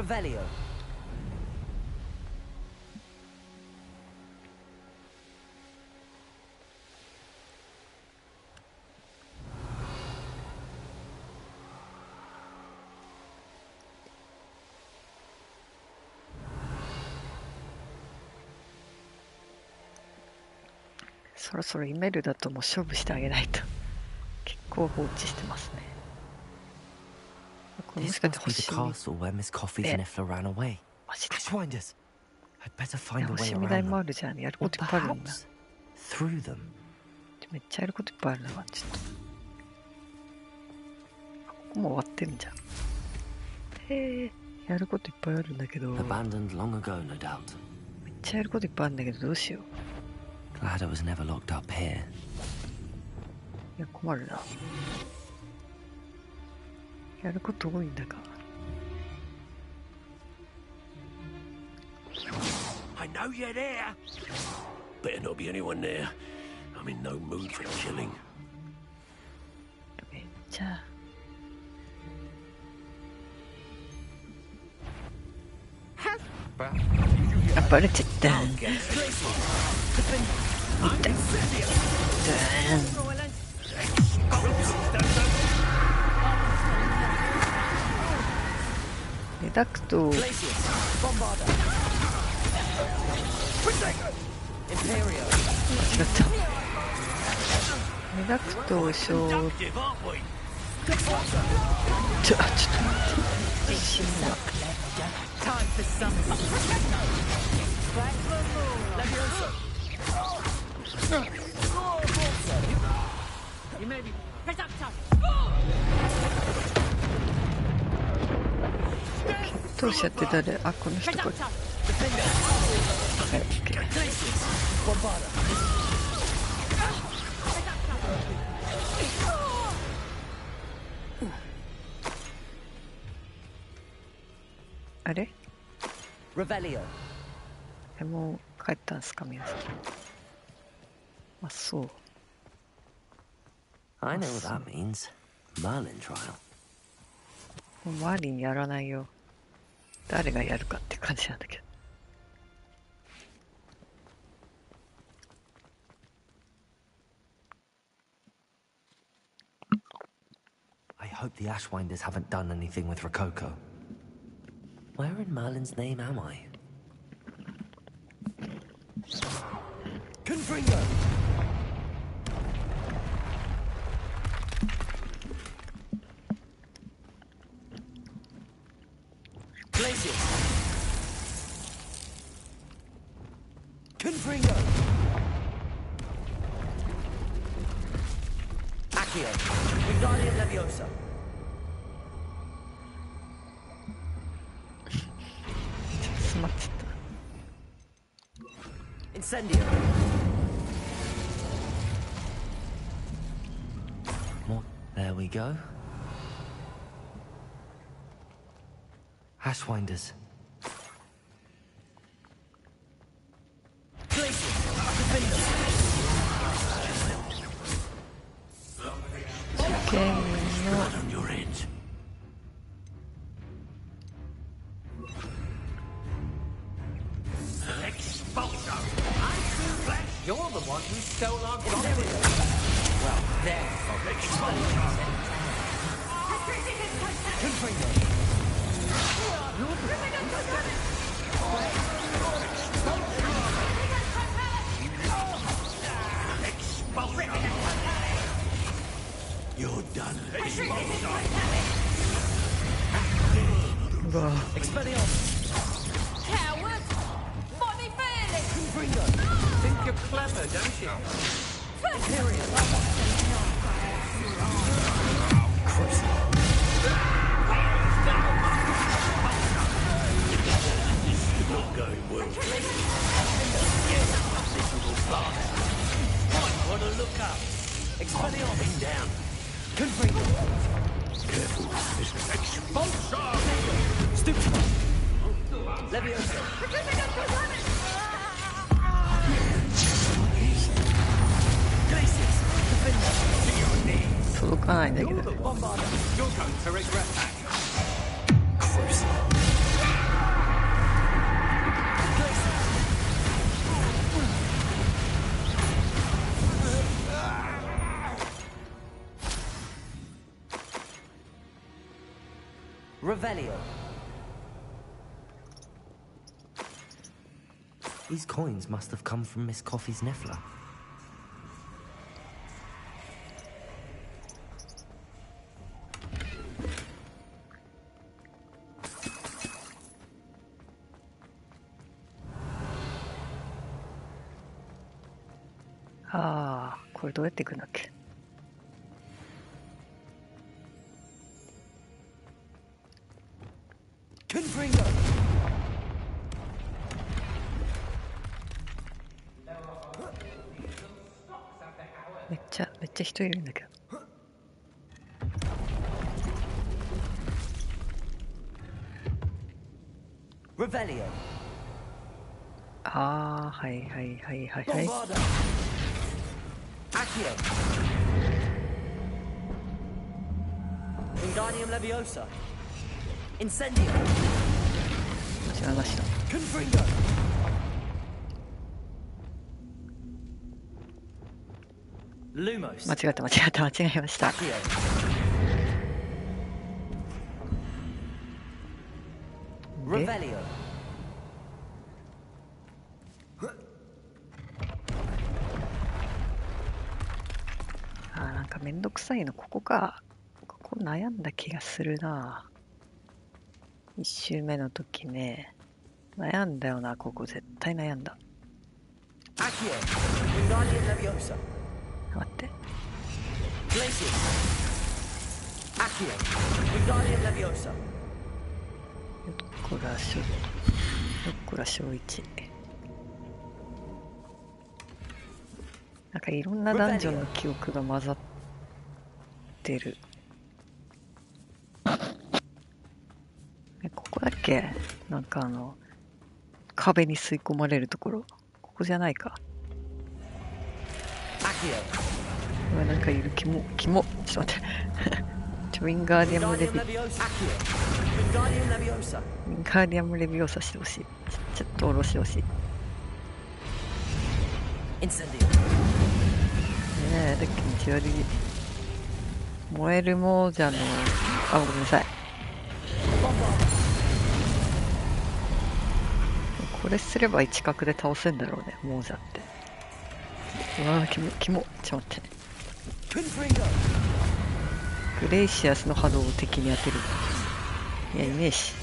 Revelio. そろそろイメルだともう勝負してあげないと。結構放置してますね。この人って星見。マジで。星見台もあるじゃん。やることいっぱいあるんだ。めっちゃやることいっぱいあるな、ちょっと。ここも終わってんじゃん。へえ、やることいっぱいあるんだけど。めっちゃやることいっぱいあるんだけど、どうしよう。Glad I was never locked up here. いや、困るな。やること多いんだが。I know you're there. Better not be anyone there. I'm in no mood for killing. めっちゃ。あ、バレちゃった。メダクト。違った。メダクトをちょっと待って。自信が。どうしちゃって誰？あ、この人これ。はい、OK。あれ？もう帰ったんですか皆さん。あ、そう。I know what that means. Merlin trial. もうマーリンやらないよ。誰がやるかって感じなんだけど。I hope the Ashwinders haven't done anything with Rococo. Where in Merlin's name am I? Confringo! Glacius! Confringo! Accio! Wingardium Leviosa! Incendio! Well, there we go. Ashwinders. Okay, no. On your end. Expulso! You're the one who stole our glory. Well, there. You're done. Expelliarmus. Coward! Body fairly! Confringo. Think you're clever, don't you? Imperial. Not going well. Might want to look up. Expelliarmus. Down. Confringo. Careful. Expulso! Stupid. Leviosa. Glacius. Defender. 届かないんだけど。 Bombarder. You're going to regret that. Revelio. These coins must have come from Miss Coffee's Niffler. Ah, これどうやっていくんだっけ。めっちゃ人いるんだけど。Revelio. ああ、はいはいはいはいはい。Accio. Wingardium Leviosa. Incendio. 違いました。Confringo. Lumos. 間違えました。Accio. で、 Revelio. なんかめんどくさいのここか。ここ悩んだ気がするな。1周目の時ね、悩んだよな。ここ絶対悩んだ。 Accio. Wingardium Leviosa. 待って。 Glacius. Accio. Wingardium Leviosa. よっこら小1。なんかいろんなダンジョンの記憶が混ざってる。ここだっけ。なんか壁に吸い込まれるところ。ここじゃないか。 Accio. うわ、なんかいる。キモ。ちょっと待って。ウィンガーディアムレビ Wingardium Leviosa. Accio. Wingardium Leviosa. ウィンガーディアムレビオーサしてほしい。ちょっと下ろしてほしい。ね Incendio. え、だっけ気持ち悪い。燃える亡者の、ごめんなさい。これすれば一角で倒せんだろうね、亡者って。うわぁ、キモ。ちょっと待って。 Confringo. グレイシアスの波動を敵に当てる。いや、いねえし。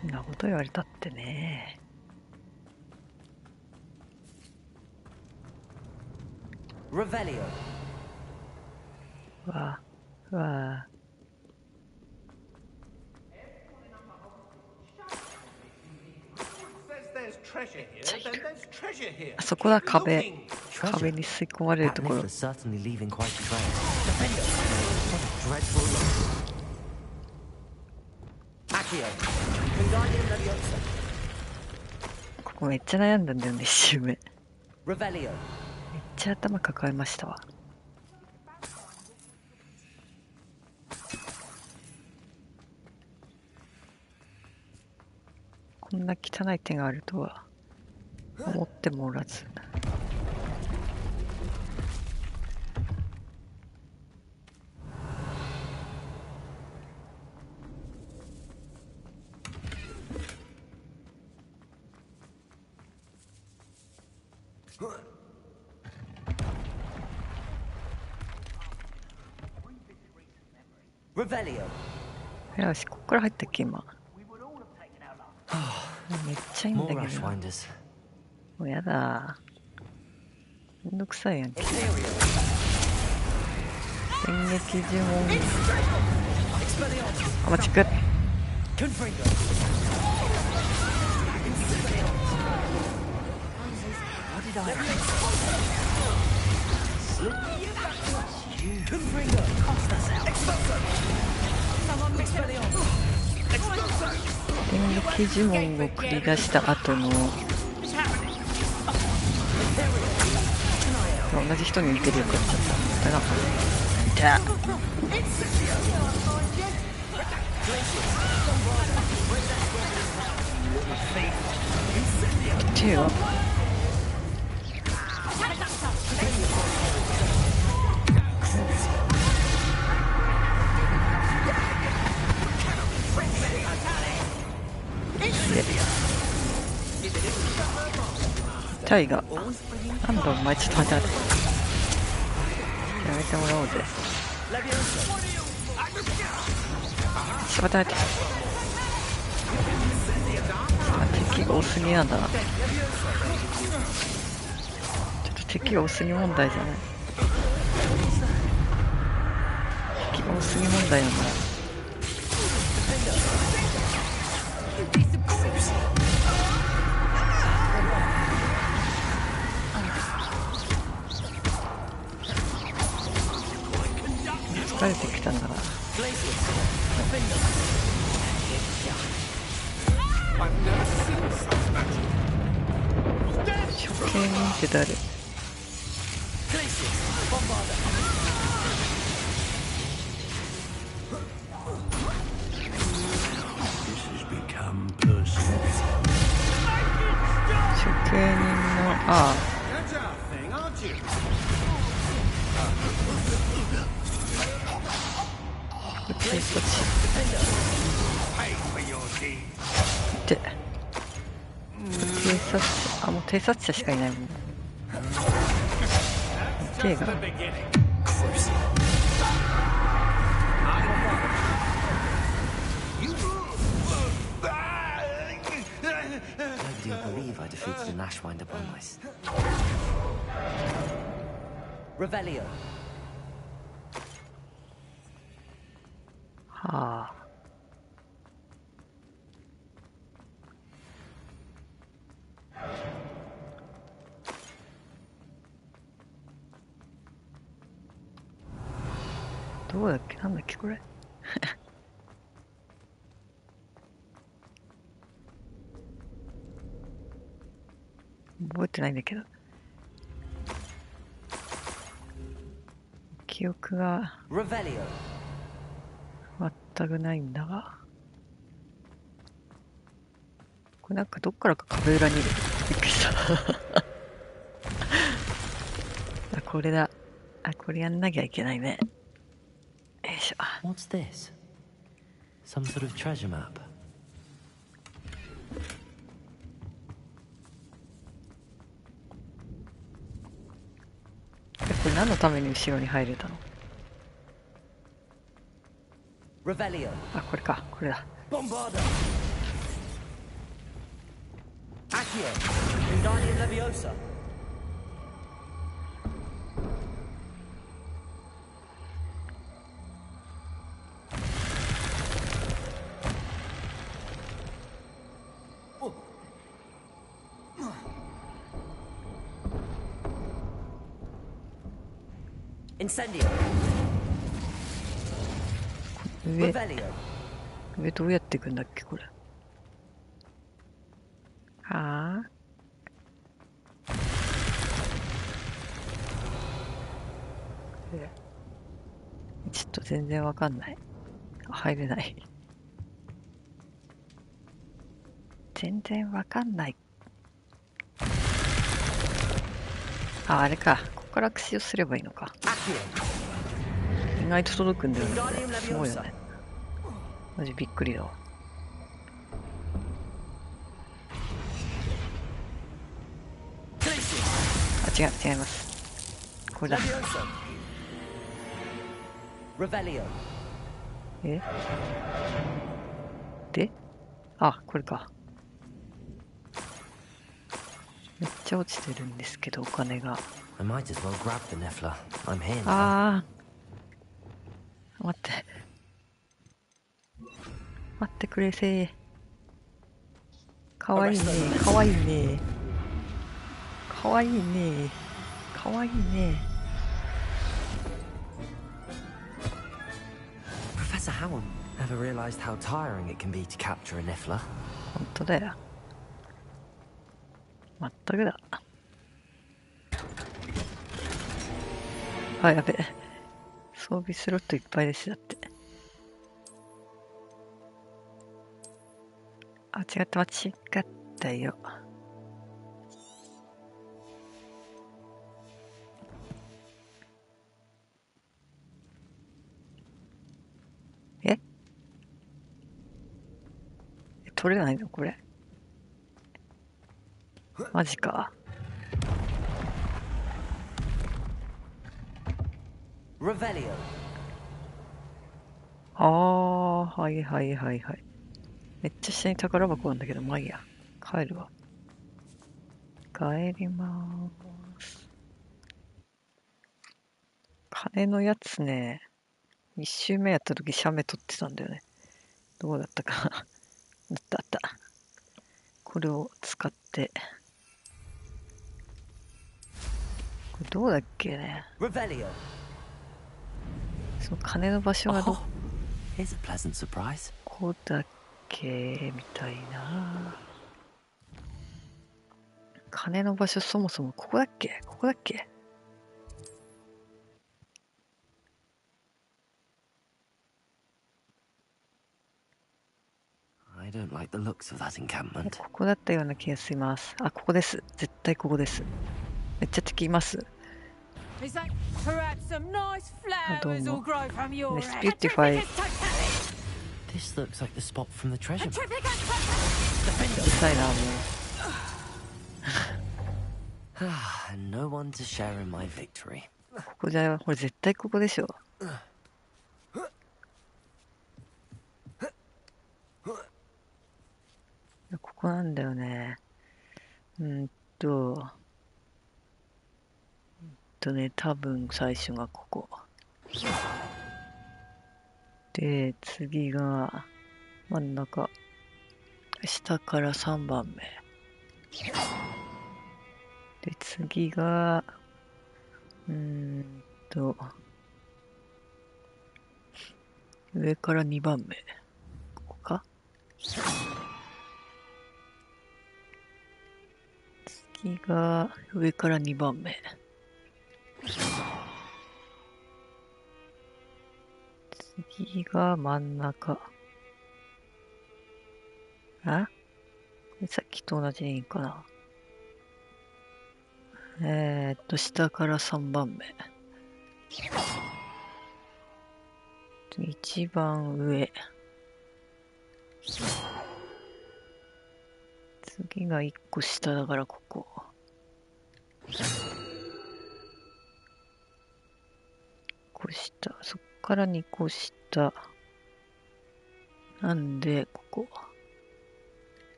そんなこと言われたってね。Revelio. うわぁ。あそこだ、壁に吸い込まれる That ところ。 Niffler's certainly leaving quite a trail. Defendo. What a dreadful look. Accio. Wingardium Leviosa. ここめっちゃ悩んだんだよね、1周目。めっ Revelio. ちゃ頭抱えましたわ。こんな汚い手があるとは思ってもおらず。Revelio. よし、ここから入ったっけ、今。めっちゃいいんだ More けどな。 Ashwinders. もうやだ。めんどくさいやんけ。 Ethereal. 電撃呪文。 Expelliarmus. あ、間違え。 Confringo. What did I Confringo. Expulso. Expelliarmus. Expulso. 電撃呪文を繰り出した後の同じ人に似てるよくなっちゃったな。痛っ。手はタイガなんだお前、ちょっと待って待って、やめてもらおうぜ。ちょっと待って待って、敵が多すぎなんだな。ちょっと敵が多すぎ問題じゃない、敵が多すぎ問題なんだな。疲れてきたんだな。処刑人って誰？処刑人の、ああ、警察って警察、あ、もう偵察者しかいないもん。手がNobody will believe I defeated an Ashwind upon my... Revelio. はあ、どうだっけ、なんだっけこれ覚えてないんだけど、記憶が全くないんだが、これなんかどっからか壁裏にびっくりしたあ、これだ。あ、これやんなきゃいけないね。よいしょ。 What's this? Some sort of treasure map? これ何のために後ろに入れたの？あ、これか、これだ。上どうやっていくんだっけこれ。はあ、ちょっと全然わかんない。入れない全然わかんない。あ、あれか、ここからアクシをすればいいのか。意外と届くんだよね。すごいよね。マジびっくりだわ。あ、違います。これだ。えで、あ、これか。めっちゃ落ちてるんですけど、お金が。I might as well grab the Nefla. I'm here now. あー、待って。待ってくれせー。かわいいね、かわいいね。かわいいね。かわいいね。Professor Howell never realized how tiring it can be to capture a Nifla. 本当だよ。まったくだ。あ、やべえ。装備スロットいっぱいですだって。あ、違った、間違ったよ。取れないのこれ。マジか。 Revelio. ああ、はいはいはいはい。めっちゃ下に宝箱なんだけど、まあいいや。帰るわ。帰りまーす。金のやつね、1周目やった時写メ撮ってたんだよね。どうだったか。あったあった。これを使って。これどうだっけね。Revelio. その金の場所がど Oh, here's a pleasant surprise. こだっけみたいな。金の場所そもそもここだっけここだっけ。I don't like the looks of that encampment. ここだったような気がします。あ、ここです。絶対ここです。めっちゃ敵います。Is that perhaps some nice flowers will grow from your Let's head? beautify. This looks like the spot from the treasure. うるさいな、もう。 And no one to share in my victory. ここじゃ、これ絶対ここでしょ。ここなんだよね。とね、多分最初がここ。で、次が真ん中。下から3番目。で、次が、上から2番目。ここか。次が上から2番目。次が真ん中。あ？これさっきと同じでいいかな。下から3番目。一番上。次が1個下だからここ。個下。そっから2個下。なんで、ここ。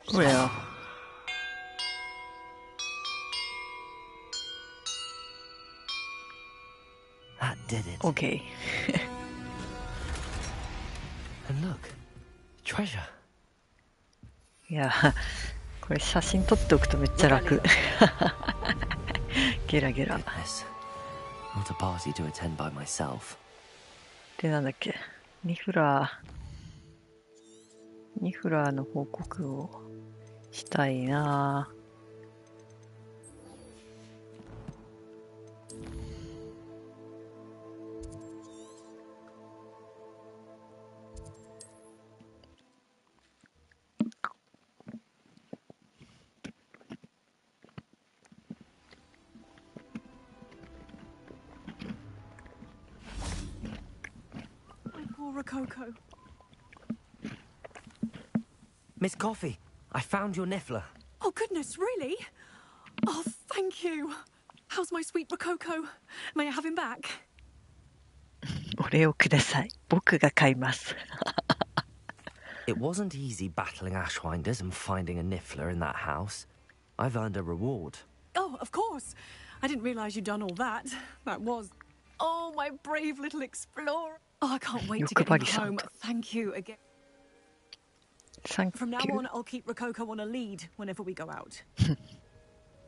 これは。That did it. OK。And look, treasure. いや、これ写真撮っておくとめっちゃ楽。ゲラゲラ。 Goodness. Not a party to attend by myself. で、なんだっけ。ニフラーの報告をしたいな。Poor Rococo. Miss Coffee, I found your niffler. Oh, goodness, really? Oh, thank you. How's my sweet Rococo? May I have him back? お礼をください。僕が買います。It wasn't easy battling Ashwinders and finding a niffler in that house. I've earned a reward. Oh, of course. I didn't realize you'd done all that. That was... Oh, my brave little explorer. Oh, I can't wait to get him home. Thank you again. Thank From now you. on, I'll keep Rococo on a lead whenever we go out.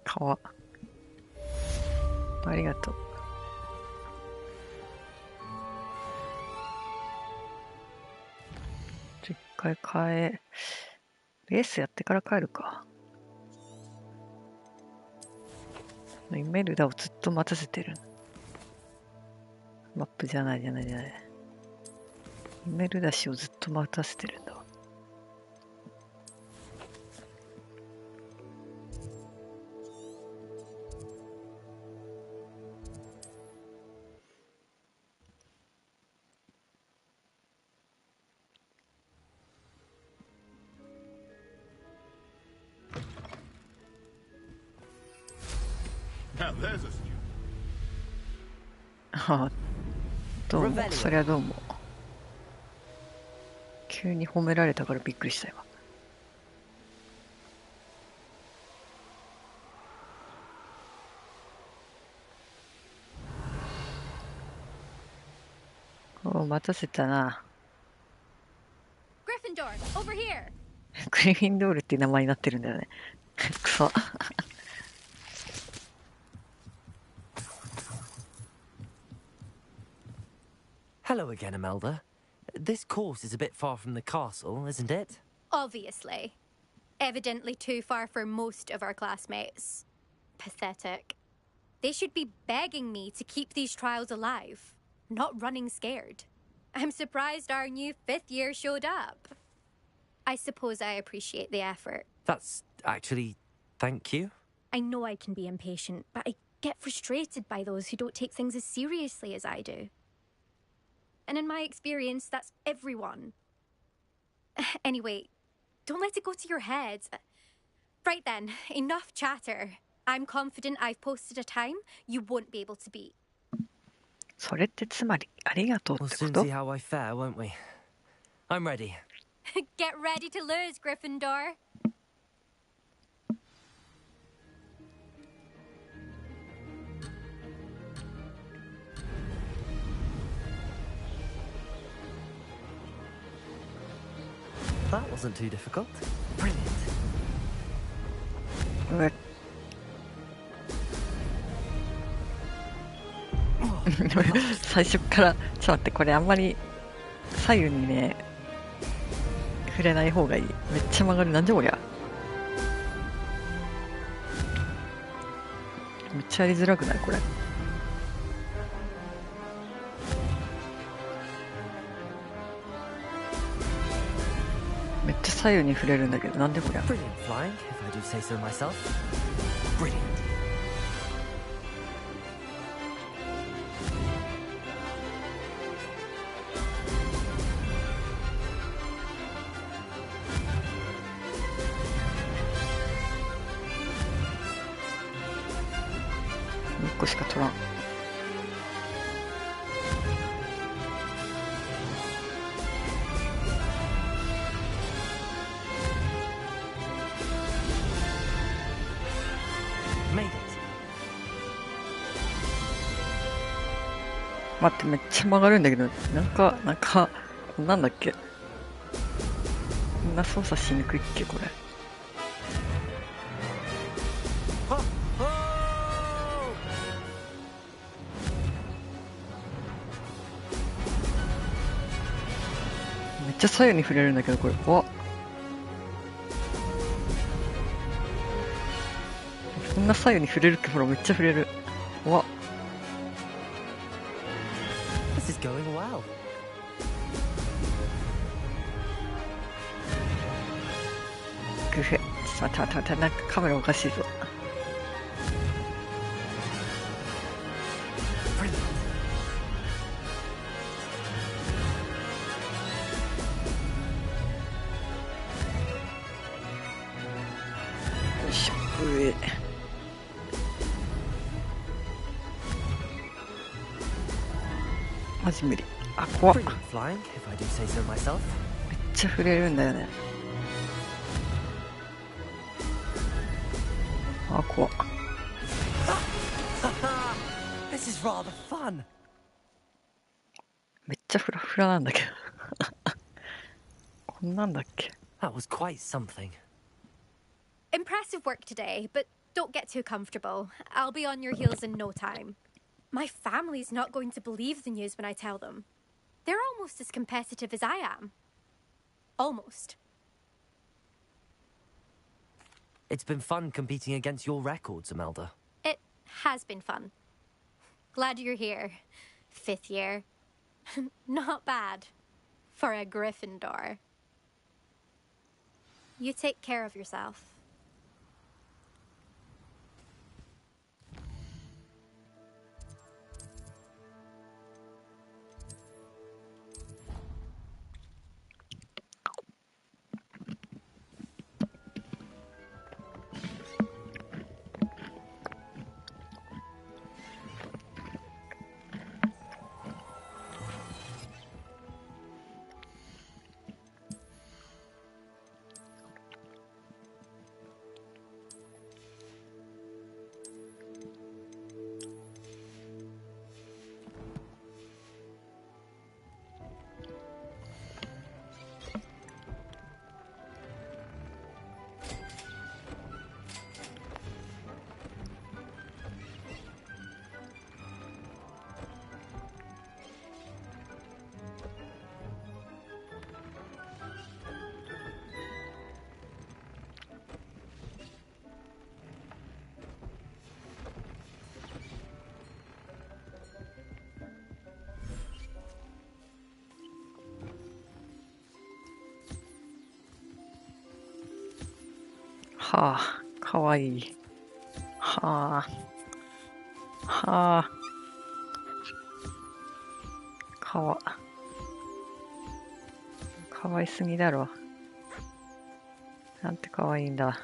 かわ。ありがとう。一回レースやってから帰るか。イメルダをずっと待たせてる。マップじゃない。イメルダ氏をずっと待たせてるんだ。Now there's a student. ああ、どうも、そりゃどうも。急に褒められたからびっくりしたよ。お、待たせたな。Gryffindor, over here. グリフィンドールっていう名前になってるんだよね。くそ。Hello again, Imelda. This course is a bit far from the castle, isn't it? Obviously. Evidently too far for most of our classmates. Pathetic. They should be begging me to keep these trials alive, not running scared. I'm surprised our new 5th year showed up. I suppose I appreciate the effort. That's actually... thank you. I know I can be impatient, but I get frustrated by those who don't take things as seriously as I do. And in my experience, that's everyone. Anyway, don't let it go to your head. Right then, enough chatter. I'm confident I've posted a time you won't be able to beat. それってつまり、ありがとう We'll ってこ soon と？ see how I fare, won't we? I'm ready. Get ready to lose, Gryffindor. That wasn't too difficult. Brilliant. うえ最初からちょっと待って、これあんまり左右にね触れない方がいい。めっちゃ曲がる。なんじゃこりゃ。めっちゃやりづらくないこれ。めっちゃ左右に触れるんだけど、なんでこりゃ。 Brilliant flying, if I do say so myself. Brilliant.1個しか取らん。Made it. 待って、めっちゃ曲がるんだけど、なんだっけ。こんな操作しにくいっけこれ。 Oh! Oh! めっちゃ左右に触れるんだけど、これ怖っ。こんな左右に触れるっけ。ほら、めっちゃ触れる。怖っ。 This is going well. グフ。ちょっと待って、なんかカメラおかしいぞ。 Brilliant. よいしょ、上。マジ無理。あ、怖っ。めっ Brilliant flying, if I do say so myself. ちゃ触れるんだよね。あ、怖っ。 This is rather fun. めっちゃフラフラなんだけど。こんなんだっけ。 That was quite something. Impressive work today, but don't get too comfortable. I'll be on your heels in no time. My family's not going to believe the news when I tell them. They're almost as competitive as I am. Almost. It's been fun competing against your records, Imelda. It has been fun. Glad you're here. 5th year. Not bad. For a Gryffindor. You take care of yourself. はあ、かわいい。はあ。はあ。かわいすぎだろ。なんてかわいいんだ。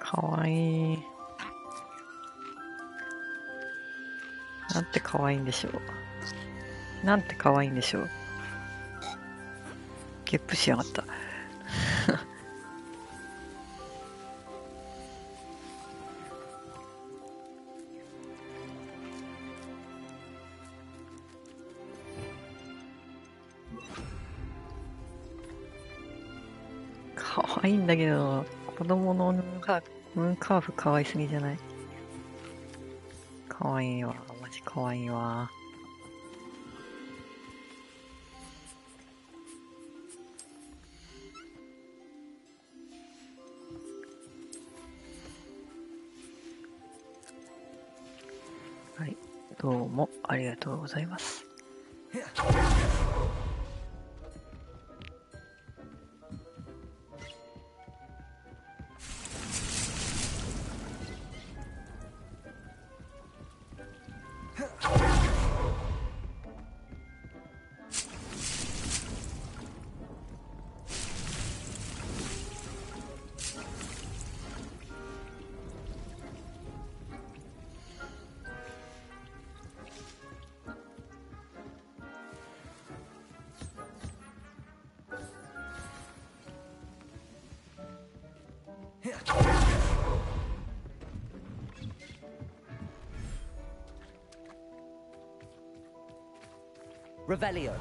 かわいい。なんてかわいいんでしょう。なんてかわいいんでしょう。ゲップしやがった。かわいいんだけど、子供のムーンカーフかわいすぎじゃない？かわいいわ。マジかわいいわ。はい。どうもありがとうございます。Revelio.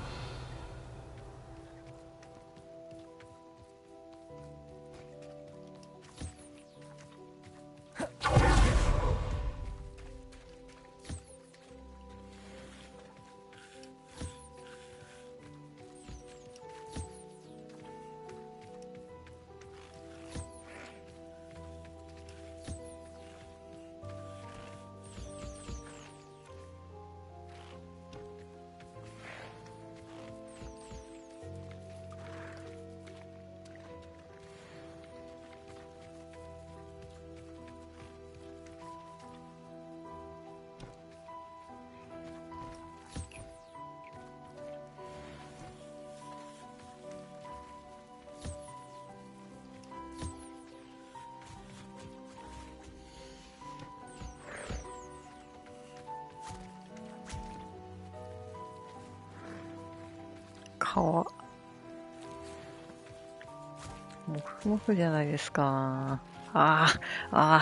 もふもふじゃないですか。ああ、ああ。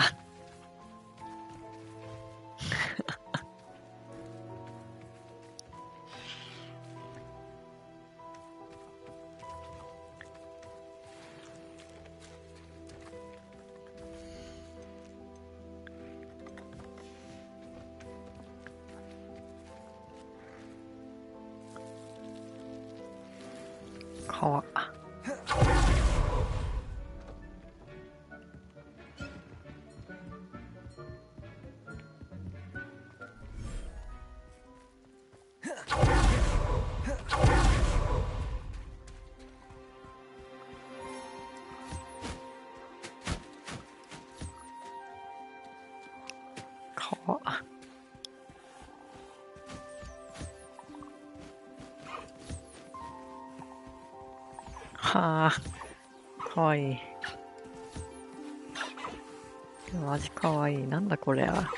川。川。はあ、かわいい。マジかわいい。なんだこれは。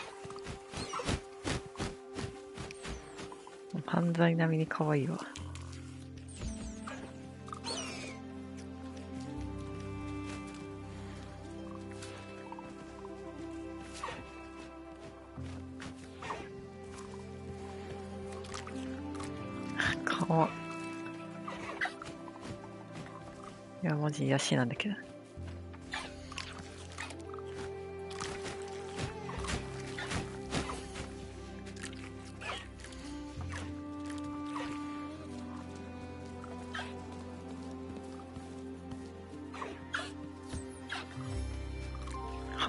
犯罪並みにかわいいわ。あ、いやマジ癒しなんだけど。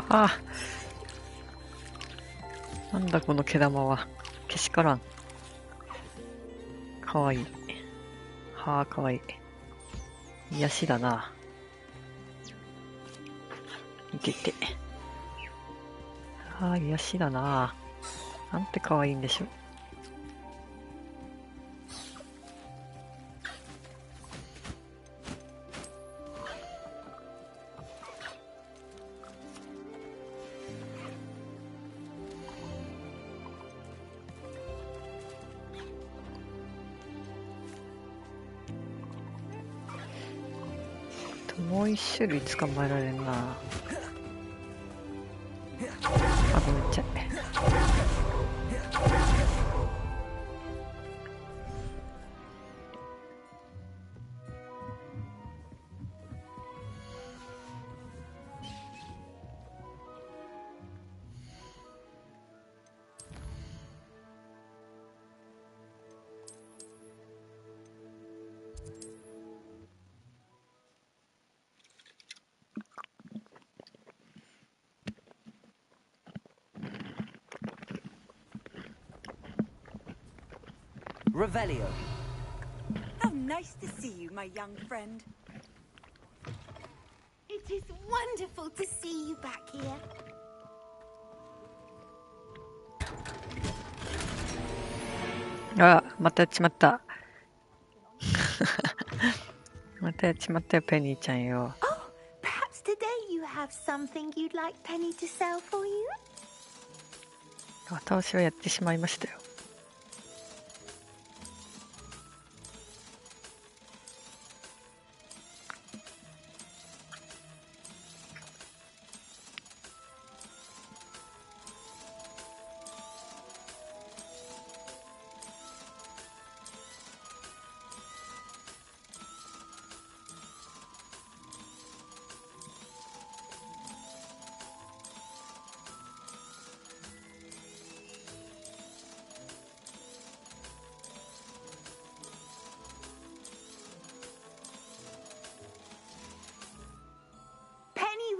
はあ、なんだこの毛玉は。けしからん。かわいい。はあ、かわいい。癒しだな。いてて。はあ、癒しだな。なんてかわいいんでしょう。もう一種類捕まえられんな。あ、ごめんなさい。Revelio. How nice to see you, my young friend. It is wonderful to see you back here. あ、またやっちまった。またやっちまったよ、ペニーちゃんよ。Oh, perhaps today you have something you'd like Penny to sell for you? 私はやってしまいましたよ。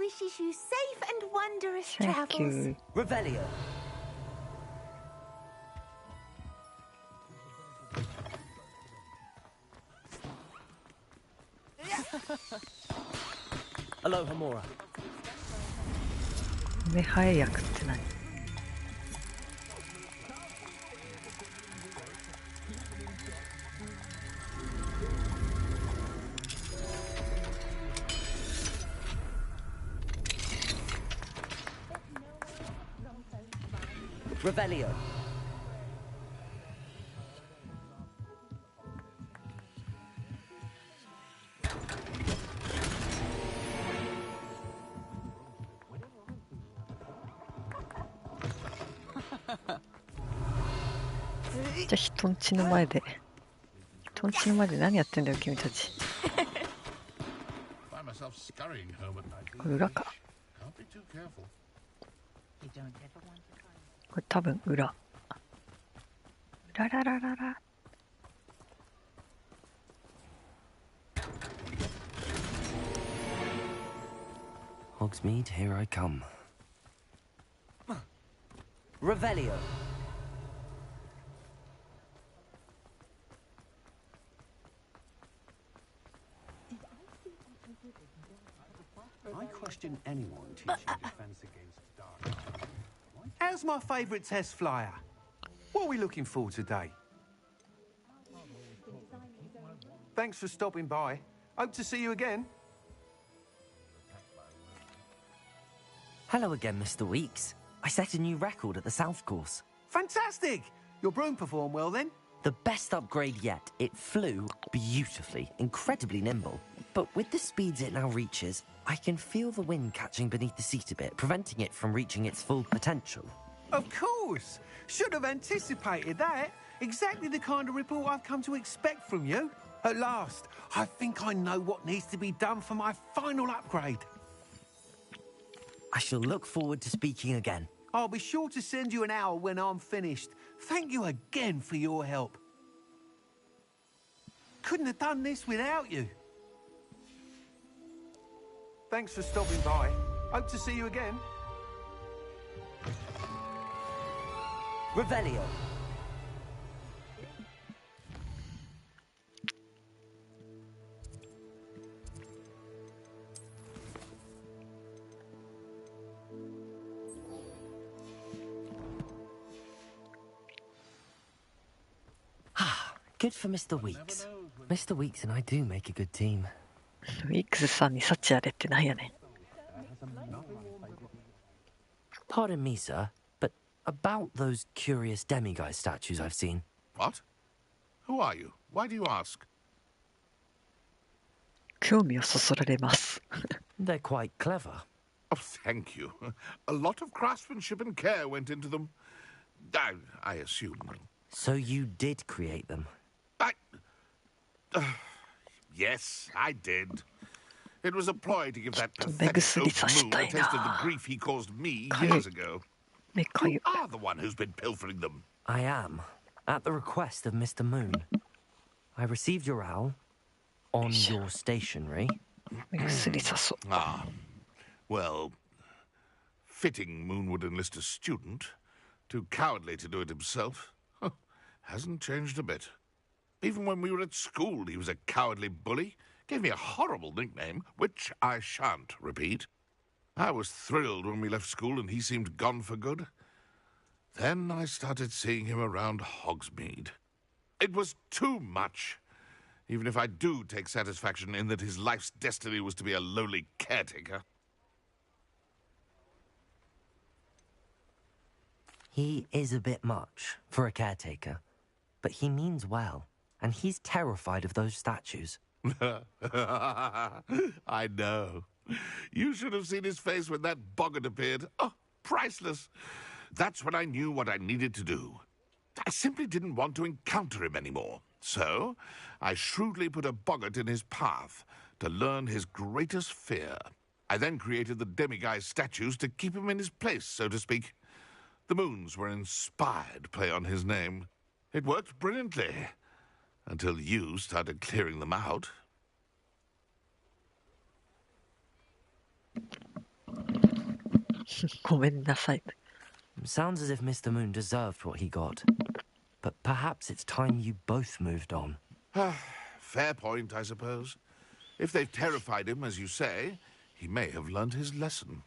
Wishes you safe and wondrous Thank travels. you. Revelio. Aloha Mora. 目生え薬って何？Revelio. じゃあ人んちの前で何やってんだよ君たち。これ裏か。これ多分裏。ラララララ。Hogsmeade, here I come. Revelio. I question anyone teaching defense against dark. How's my favourite test flyer? What are we looking for today? Thanks for stopping by. Hope to see you again. Hello again, Mr. Weeks. I set a new record at the South Course. Fantastic! Your broom performed well then? The best upgrade yet. It flew beautifully, incredibly nimble. But with the speeds it now reaches, I can feel the wind catching beneath the seat a bit, preventing it from reaching its full potential. Of course! Should have anticipated that. Exactly the kind of report I've come to expect from you. At last, I think I know what needs to be done for my final upgrade. I shall look forward to speaking again. I'll be sure to send you an owl when I'm finished. Thank you again for your help. Couldn't have done this without you. Thanks for stopping by. Hope to see you again. Revelio. Good for Mr. Weeks. Mr. Weeks and I do make a good team. ウィックスさんに幸あれってなんやねん。 Pardon me, sir, but about those curious demiguise statues I've seen. What? Who are you? Why do you ask? 興味をそそられます。 They're quite clever. Oh, thank you. A lot of craftsmanship and care went into them. I assume. So you did create them? Yes, I did. It was a ploy to give that Mega pathetic City old moo a taste of the Sashitaina. grief he caused me years ago. 目か You ゆ。 are the one who's been pilfering them. I am, at the request of Mr. Moon. I received your owl on your stationery. 目薬さそう。 Ah, well, fitting Moon would enlist a student. Too cowardly to do it himself. Huh, hasn't changed a bit. Even when we were at school, he was a cowardly bully. Gave me a horrible nickname, which I shan't repeat. I was thrilled when we left school and he seemed gone for good. Then I started seeing him around Hogsmeade. It was too much. Even if I do take satisfaction in that his life's destiny was to be a lowly caretaker. He is a bit much for a caretaker, but he means well, and he's terrified of those statues. I know. You should have seen his face when that boggart appeared. Oh, priceless. That's when I knew what I needed to do. I simply didn't want to encounter him anymore. So, I shrewdly put a boggart in his path to learn his greatest fear. I then created the demiguise statues to keep him in his place, so to speak. The moons were an inspired play on his name. It worked brilliantly. Until you started clearing them out.ごめんなさい。 Sounds as if Mr. Moon deserved what he got. But perhaps it's time you both moved on. Fair point, I suppose. If they've terrified him, as you say, he may have learned his lesson.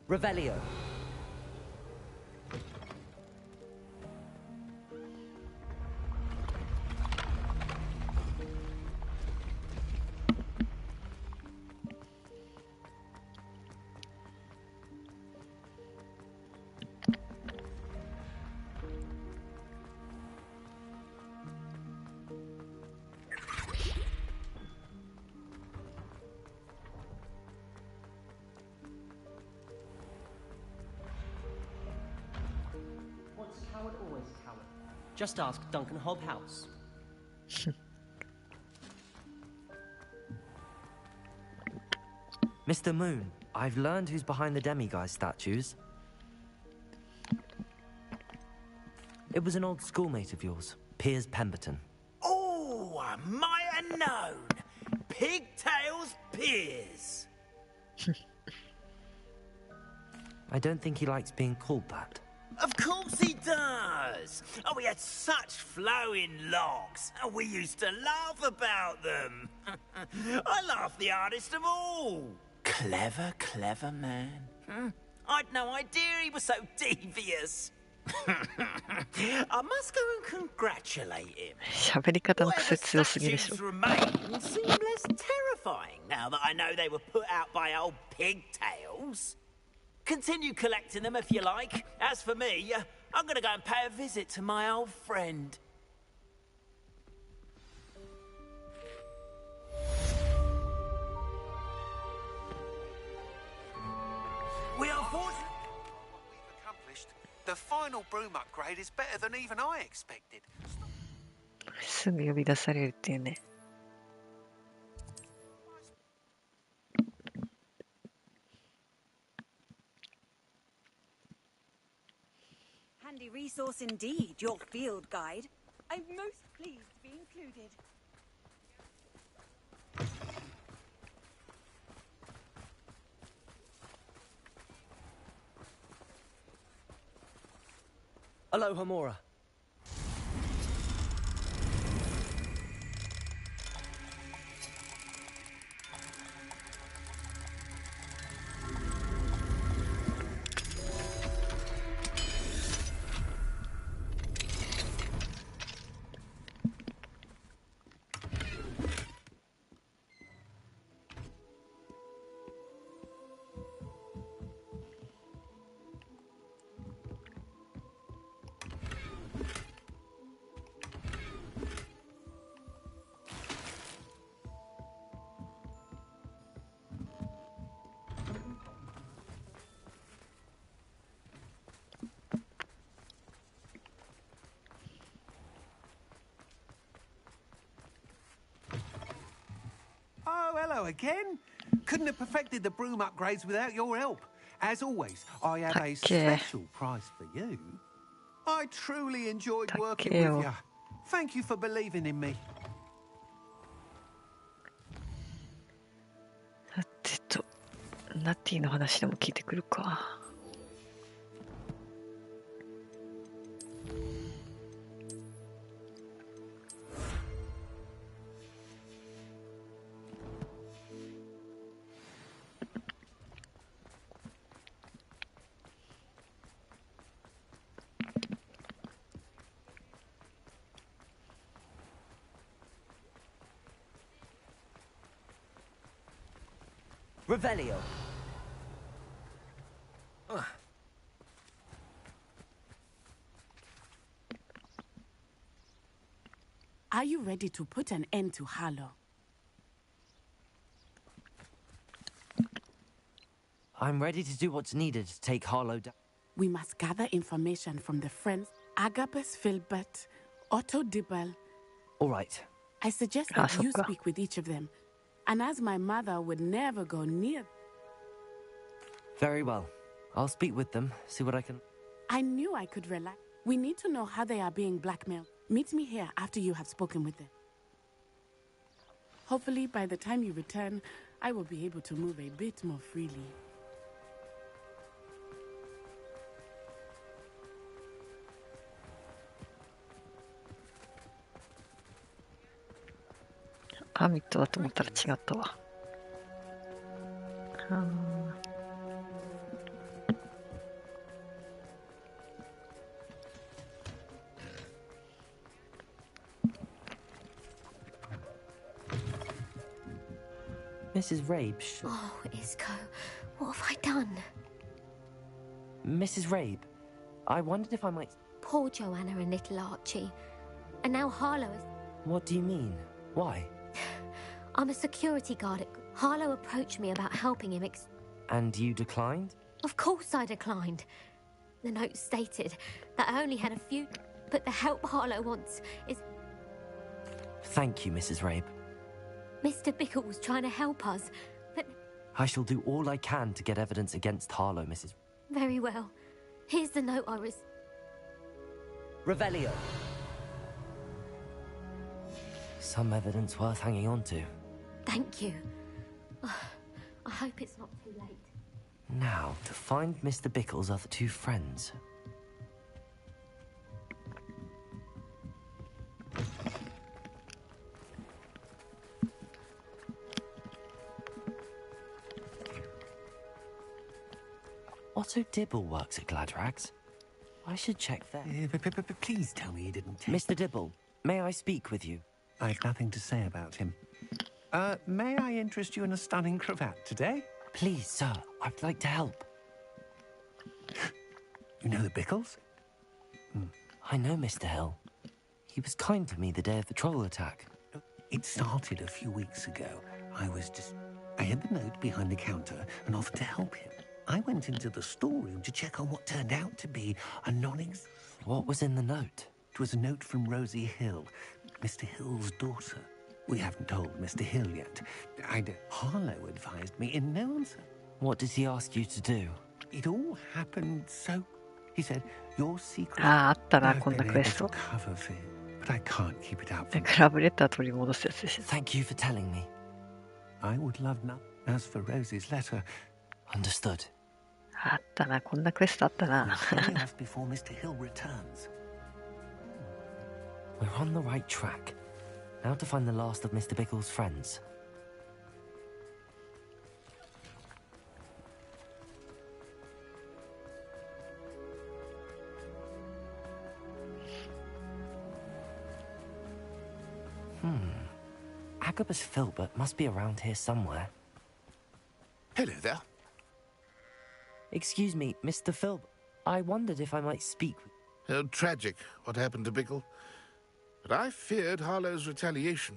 Revelio. Once coward, always coward. Just ask Duncan Hobhouse. Mr. Moon, I've learned who's behind the demiguise statues. It was an old schoolmate of yours, Piers Pemberton. Oh, I might have known. Pigtails Piers. I don't think he likes being called that. Of course he does. Oh, we had such flowing locks. Oh, we used to laugh about them. I laughed the hardest of all. Clever, clever man. I'd no idea he was so devious. I must go and congratulate him. 喋り方の癖強すぎでしょ。 Remains seem less terrifying now that I know they were put out by old pigtails. Continue collecting them if you like. As for me, I'm going to go and pay a visit to my old friend. We are fortunate. What we've accomplished. The final broom upgrade is better than even I expected. すぐ呼び出されるっていうね。Handy resource indeed, your field guide. I'm most pleased to be included. Aloha Mora. Oh, hello again. Couldn't have perfected the broom upgrades without your help. As always, I have a special prize for you. I truly enjoyed working with you. Thank you for believing in me. さてと、ナティの話でも聞いてくるか。Revelio. Are you ready to put an end to Harlow? I'm ready to do what's needed to take Harlow down. We must gather information from the friends Agabus Filbert, Otto Dibble. All right. I suggest that you speak with each of them. And as my mother would never go near... Very well. I'll speak with them, see what I can... I knew I could rely. We need to know how they are being blackmailed. Meet me here after you have spoken with them. Hopefully, by the time you return, I will be able to move a bit more freely. Amit だと思ったら違ったわ。Mrs. Rabe. Oh, Isco, what have I done? Mrs. Rabe, I wondered if I might... Poor Joanna and little Archie. And now Harlow is... What do you mean? Why? I'm a security guard. Harlow approached me about helping him And you declined? Of course I declined. The note stated that I only had a few... But the help Harlow wants is... Thank you, Mrs. Rabe. Mr. Bickle was trying to help us, but... I shall do all I can to get evidence against Harlow, Mrs. Very well. Here's the note I Revelio. Some evidence worth hanging on to. Thank you. I hope it's not too late. Now, to find Mr. Bickle's other two friends. Otto Dibble works at Gladrags. I should check there. Please tell me he didn't. Mr. Dibble, may I speak with you? I've nothing to say about him. May I interest you in a stunning cravat today? Please, sir, I'd like to help. You know the Bickles? I know Mr. Hill. He was kind to me the day of the troll attack. It started a few weeks ago. I had the note behind the counter and offered to help him. I went into the storeroom to check on what turned out to be a What was in the note? It was a note from Rosie Hill, Mr. Hill's daughter. We haven't told Mr. Hill yet. Harlow advised me in no answer. What did he ask you to do? It all happened so... He said, your secret... あったな、こんなクエスト。 cover for him, but I can't keep it out from クラブレター取り戻すやつでしょ。 Thank you for telling me. I would love none. As for Rosie's letter... Understood. あったな、こんなクエストあったな。 Hurry off before Mr. Hill returns. We're on the right track. Now to find the last of Mr. Bickle's friends. Agabus Filbert must be around here somewhere. Hello there. Excuse me, Mr. Filbert. I wondered if I might speak with... Oh, tragic what happened to Bickle. But I feared Harlow's retaliation.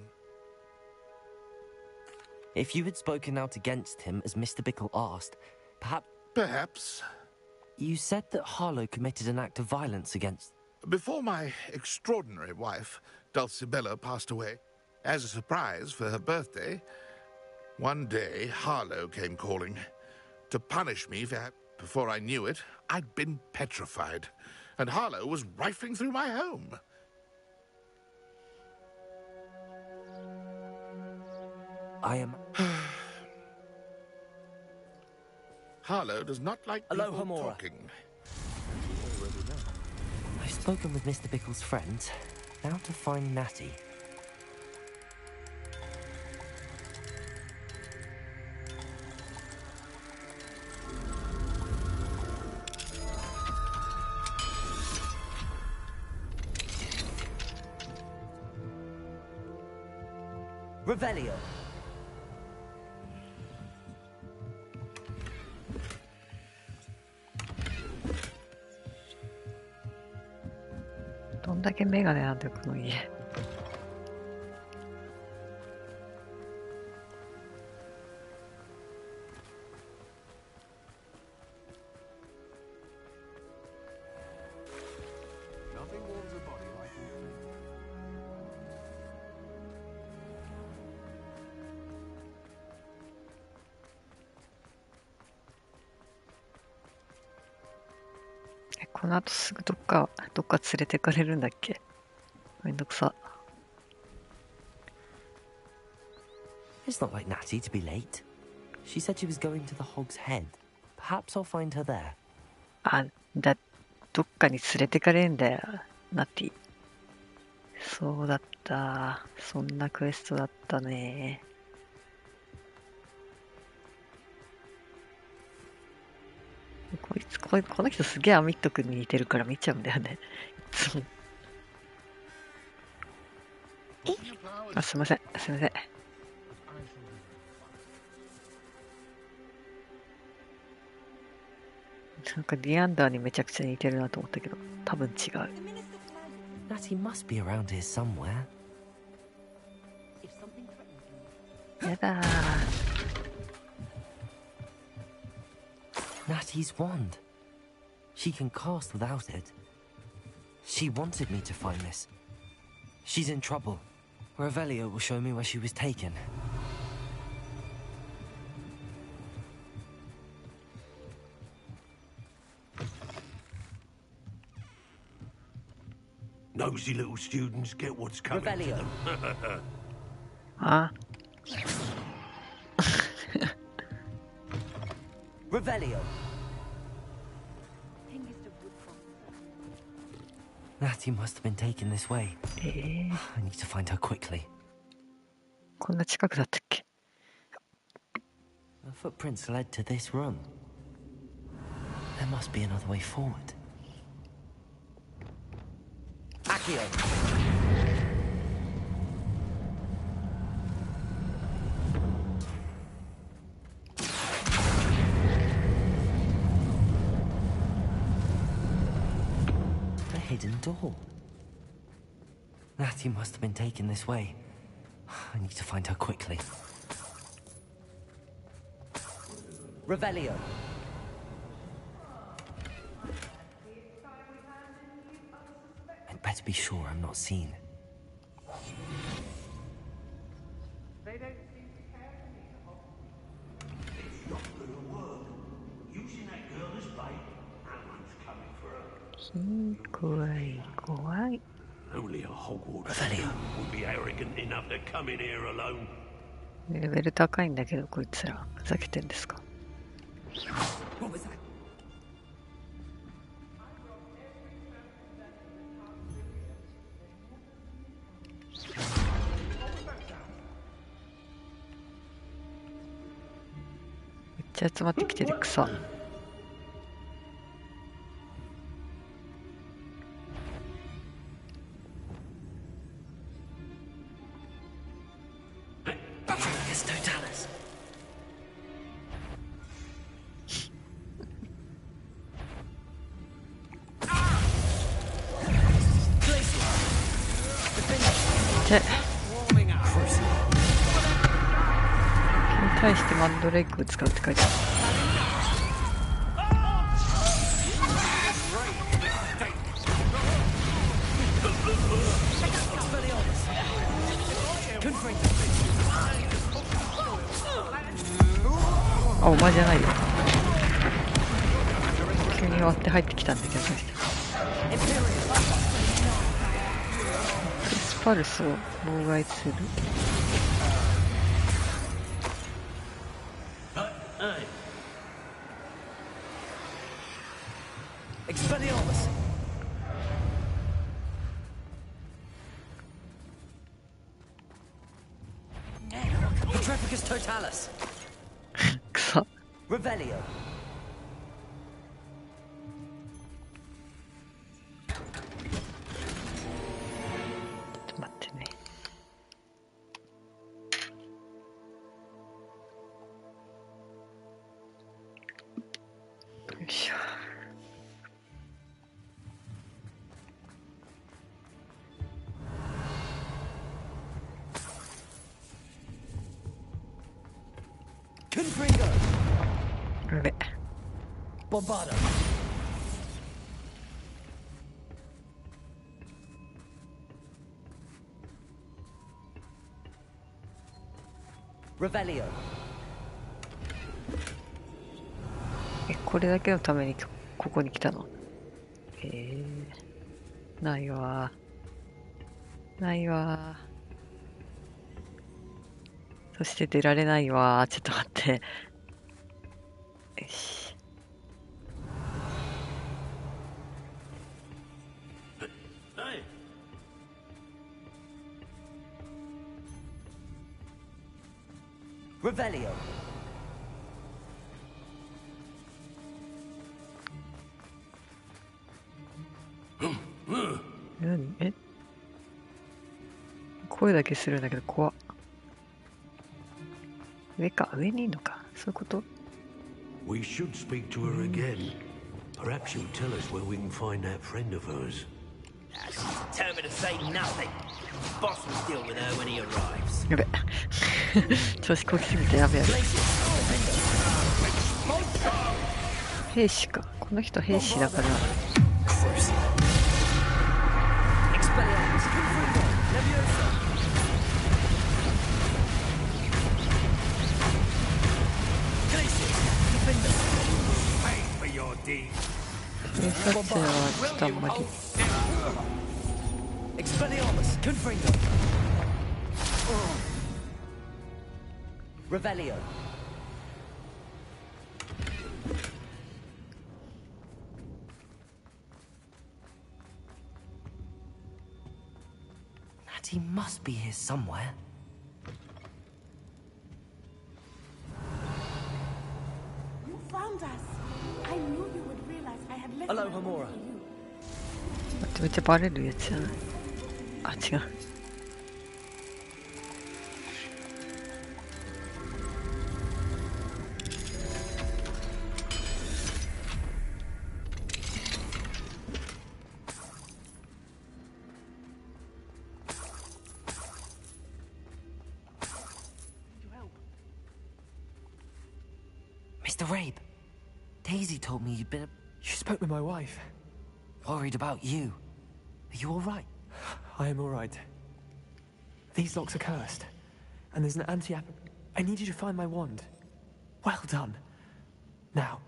If you had spoken out against him, as Mr. Bickle asked, perhaps... Perhaps. You said that Harlow committed an act of violence against... Before my extraordinary wife, Dulcibella, passed away, as a surprise for her birthday, one day Harlow came calling to punish me for... Before I knew it, I'd been petrified, and Harlow was rifling through my home. I am... Harlow does not like people talking. I've spoken with Mr. Bickle's friends. Now to find Natty. Revelio.どんだけメガネなんだよ、この家。この後すぐどっか連れてかれるんだっけ？めんどくさ。It's not like Natty to be late. She said she was going to the Hog's Head. Perhaps I'll find her there. どっかに連れてかれるんだよ、ナティ。そうだった。そんなクエストだったね。この人すげえアミット君に似てるから見ちゃうんだよね。すいません。なんかディアンダーにめちゃくちゃ似てるなと思ったけど、多分違う。Natty must be around here somewhere. やだー。Natty's wand. She can cast without it. She wanted me to find this. She's in trouble. Revelio will show me where she was taken. Nosy little students get what's coming to them. Revelio. Natty must have been taken this way. I need to find her quickly. こんな近くだったっけ? The footprints led to this room. There must be another way forward. Accio! A hidden door. Natty must have been taken this way. I need to find her quickly. Revelio. I'd better be sure I'm not seen. They don't seem to care for me. It's not gonna work. Using that girl as bait, someone's coming for her. Only a Hogwarts student would be arrogant enough to come in here alone. レベル高いんだけどこいつらふざけてんですか。What was that?めっちゃ集まってきてる草。対してマンドレイクを使うって書いてある。あ、お前じゃないよ。急に割って入ってきたんだけど、そしてスパルスを妨害する。Expelliarmus! Petrificus totalis! くそ。Revelio! ちょっと待ってね。よいしょ。やべ。Bombardo! Revelio! これだけのためにここに来たの？ないわ。ないわ。そして出られないわ。ちょっと待って。よし。Revelio! 何？声だけするんだけど怖っ。上か、上にいるのか。そういうこと？ We should speak to her again. Perhaps you'll tell us where we can find that friend of hers. She's determined to say nothing. Boss will deal with her when he arrives. やべ。調子こきすぎてやべやべ。兵士か。この人兵士だから。警察はちょっとあんまり。Expelliarmus, Confringo. Revelio. Natty must be here somewhere. You found us. I knew you would Aloha Mora. めっちゃバレるやつじゃない。あ、違う。Mr. Rabe, Daisy told me you'd been... You spoke with my wife. Worried about you. Are you all right? I am all right. These locks are cursed, and there's an anti-app. I need you to find my wand. Well done. Now.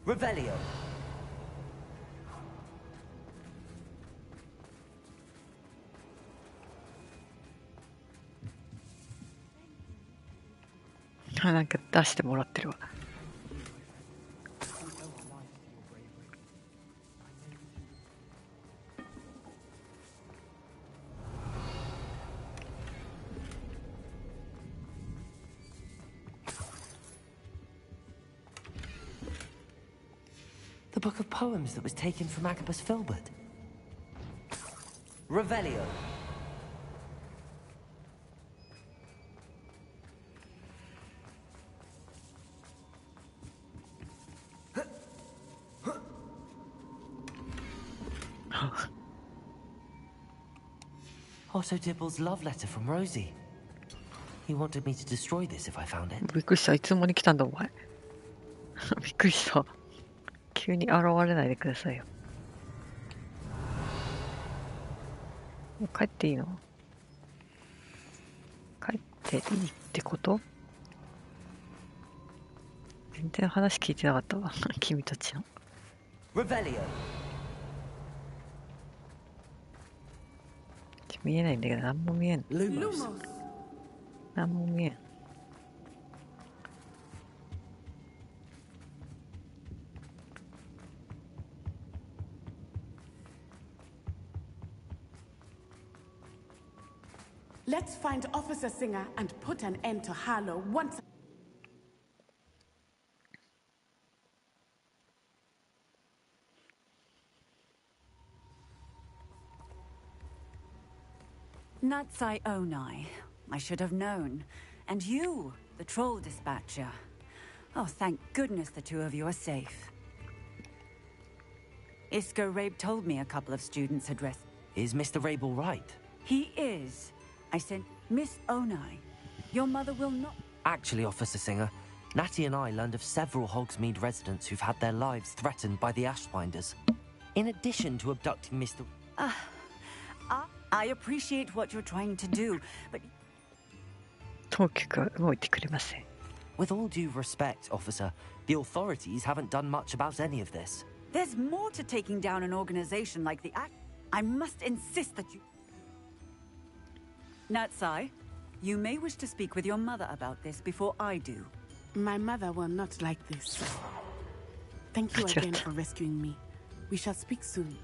Revelio. Ah, なんか出してもらってるわ。The book of poems that was taken from Agabus Filbert. Revelio. Otto Dibble's love letter from Rosie. He wanted me to destroy this if I found it. びっくりした。いつもに来たんだお前。びっくりした。急に現れないでくださいよ。もう帰っていいの？帰っていいってこと？全然話聞いてなかったわ。君たちの。Revelio. 見えないんだけど、何も見えん。Lumos. 何も見えん。Let's find Officer Singer and put an end to Harlow once. Natsai Onai. I should have known. And you, the troll dispatcher. Oh, thank goodness the two of you are safe. Isco Rabe told me a couple of students had rescued. Is Mr. Rabe all right? He is. I sent Miss Onai. Your mother will not... Actually, Officer Singer, Natty and I learned of several Hogsmeade residents who've had their lives threatened by the Ashbinders. In addition to abducting Mr... I appreciate what you're trying to do, but... 当局が動いてくれません。With all due respect, officer, the authorities haven't done much about any of this. There's more to taking down an organization like the Act. I must insist that you... Natsai, you may wish to speak with your mother about this before I do. My mother will not like this. Thank you again for rescuing me. We shall speak soon.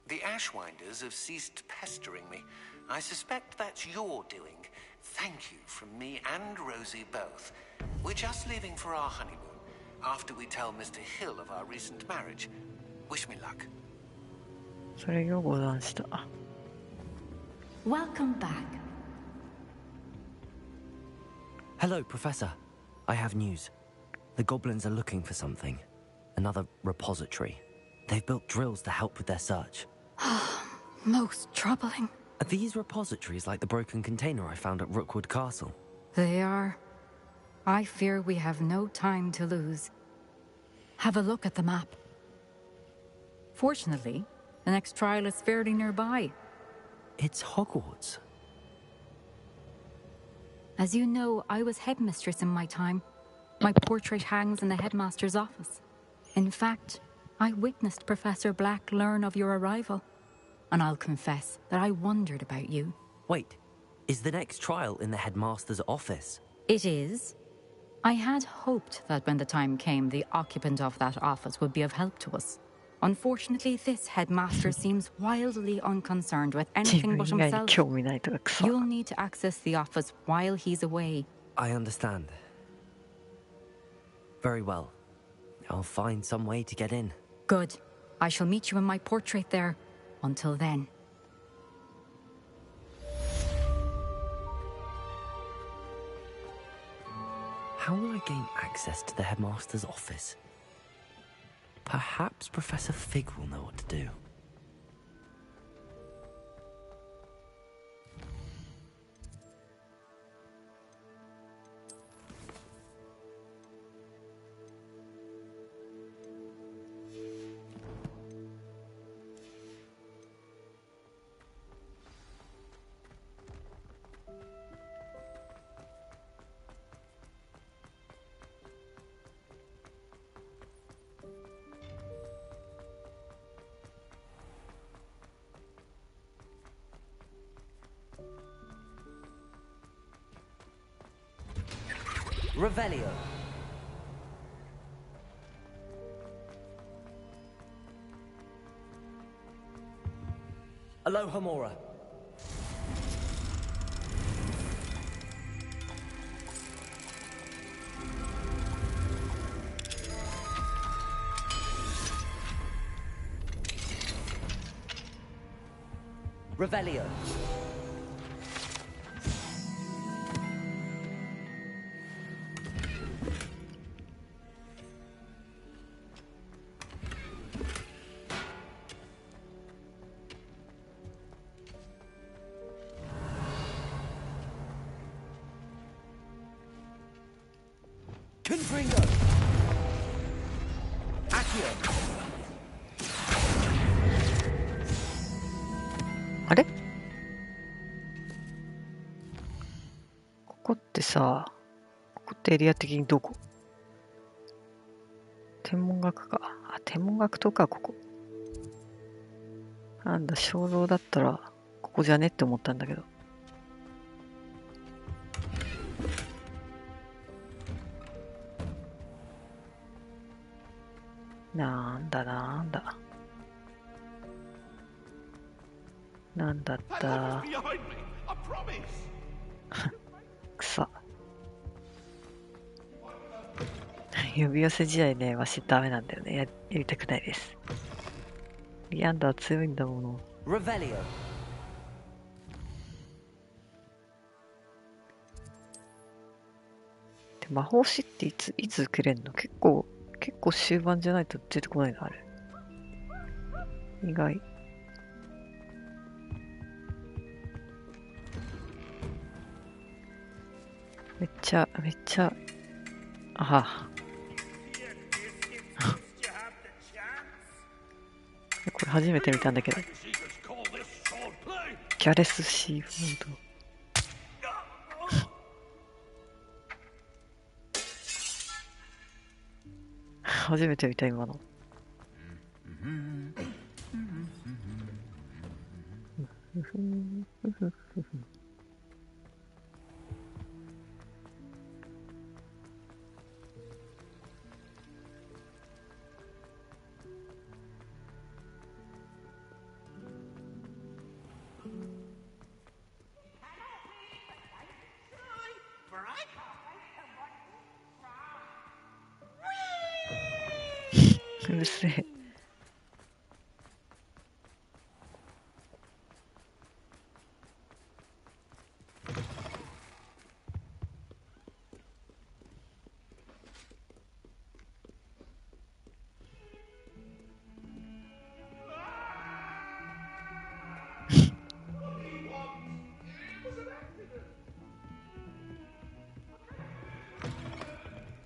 The Ashwinders have ceased pestering me. I suspect that's your doing. Thank you from me and Rosie both. We're just leaving for our honeymoon, after we tell Mr. Hill of our recent marriage. Wish me luck. それよござんした。Welcome back. Hello, Professor. I have news. The goblins are looking for something. Another repository. They've built drills to help with their search. Most troubling. Are these repositories like the broken container I found at Rookwood Castle? They are. I fear we have no time to lose. Have a look at the map. Fortunately, the next trial is fairly nearby. It's Hogwarts. As you know, I was headmistress in my time. My portrait hangs in the headmaster's office. In fact, I witnessed Professor Black learn of your arrival. And I'll confess that I wondered about you. Wait, is the next trial in the headmaster's office? It is. I had hoped that when the time came, the occupant of that office would be of help to us. Unfortunately, this headmaster seems wildly unconcerned with anything but himself. You'll need to access the office while he's away. I understand. Very well. I'll find some way to get in. Good. I shall meet you in my portrait there. Until then. How will I gain access to the headmaster's office? Perhaps Professor Fig will know what to do. Revelio. Alohomora. Revelio. Confringo. Accio. あれ？ここってさ、ここってエリア的にどこ？天文学か。あ、天文学とかここ。なんだ、鐘楼だったらここじゃねって思ったんだけど。なんだなんだ。なんだった。くそ。呼び寄せ試合ね、わしダメなんだよね。やりたくないです。リアンダー強いんだもの。で魔法師っていつくれんの？結構終盤じゃないと出てこないのあれ。意外。めっちゃ、あこれ初めて見たんだけど。ギャレスシーフード。初めて見た今の。うるせえ。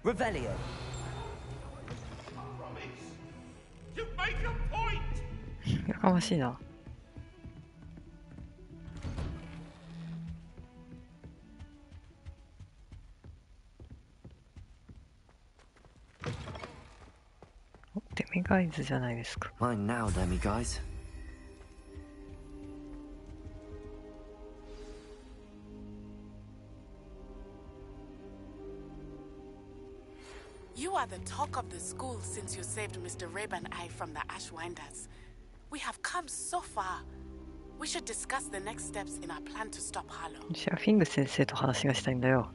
Revelio. You make a point. やかましいな。デミガイズじゃないですか。 Mine now, demi guys. You are the talk of the school since you saved Mr. Rabe and I from the Ashwinders. We have come so far. We should discuss the next steps in our plan to stop Harlow. 私はフィング先生と話がしたいんだよ。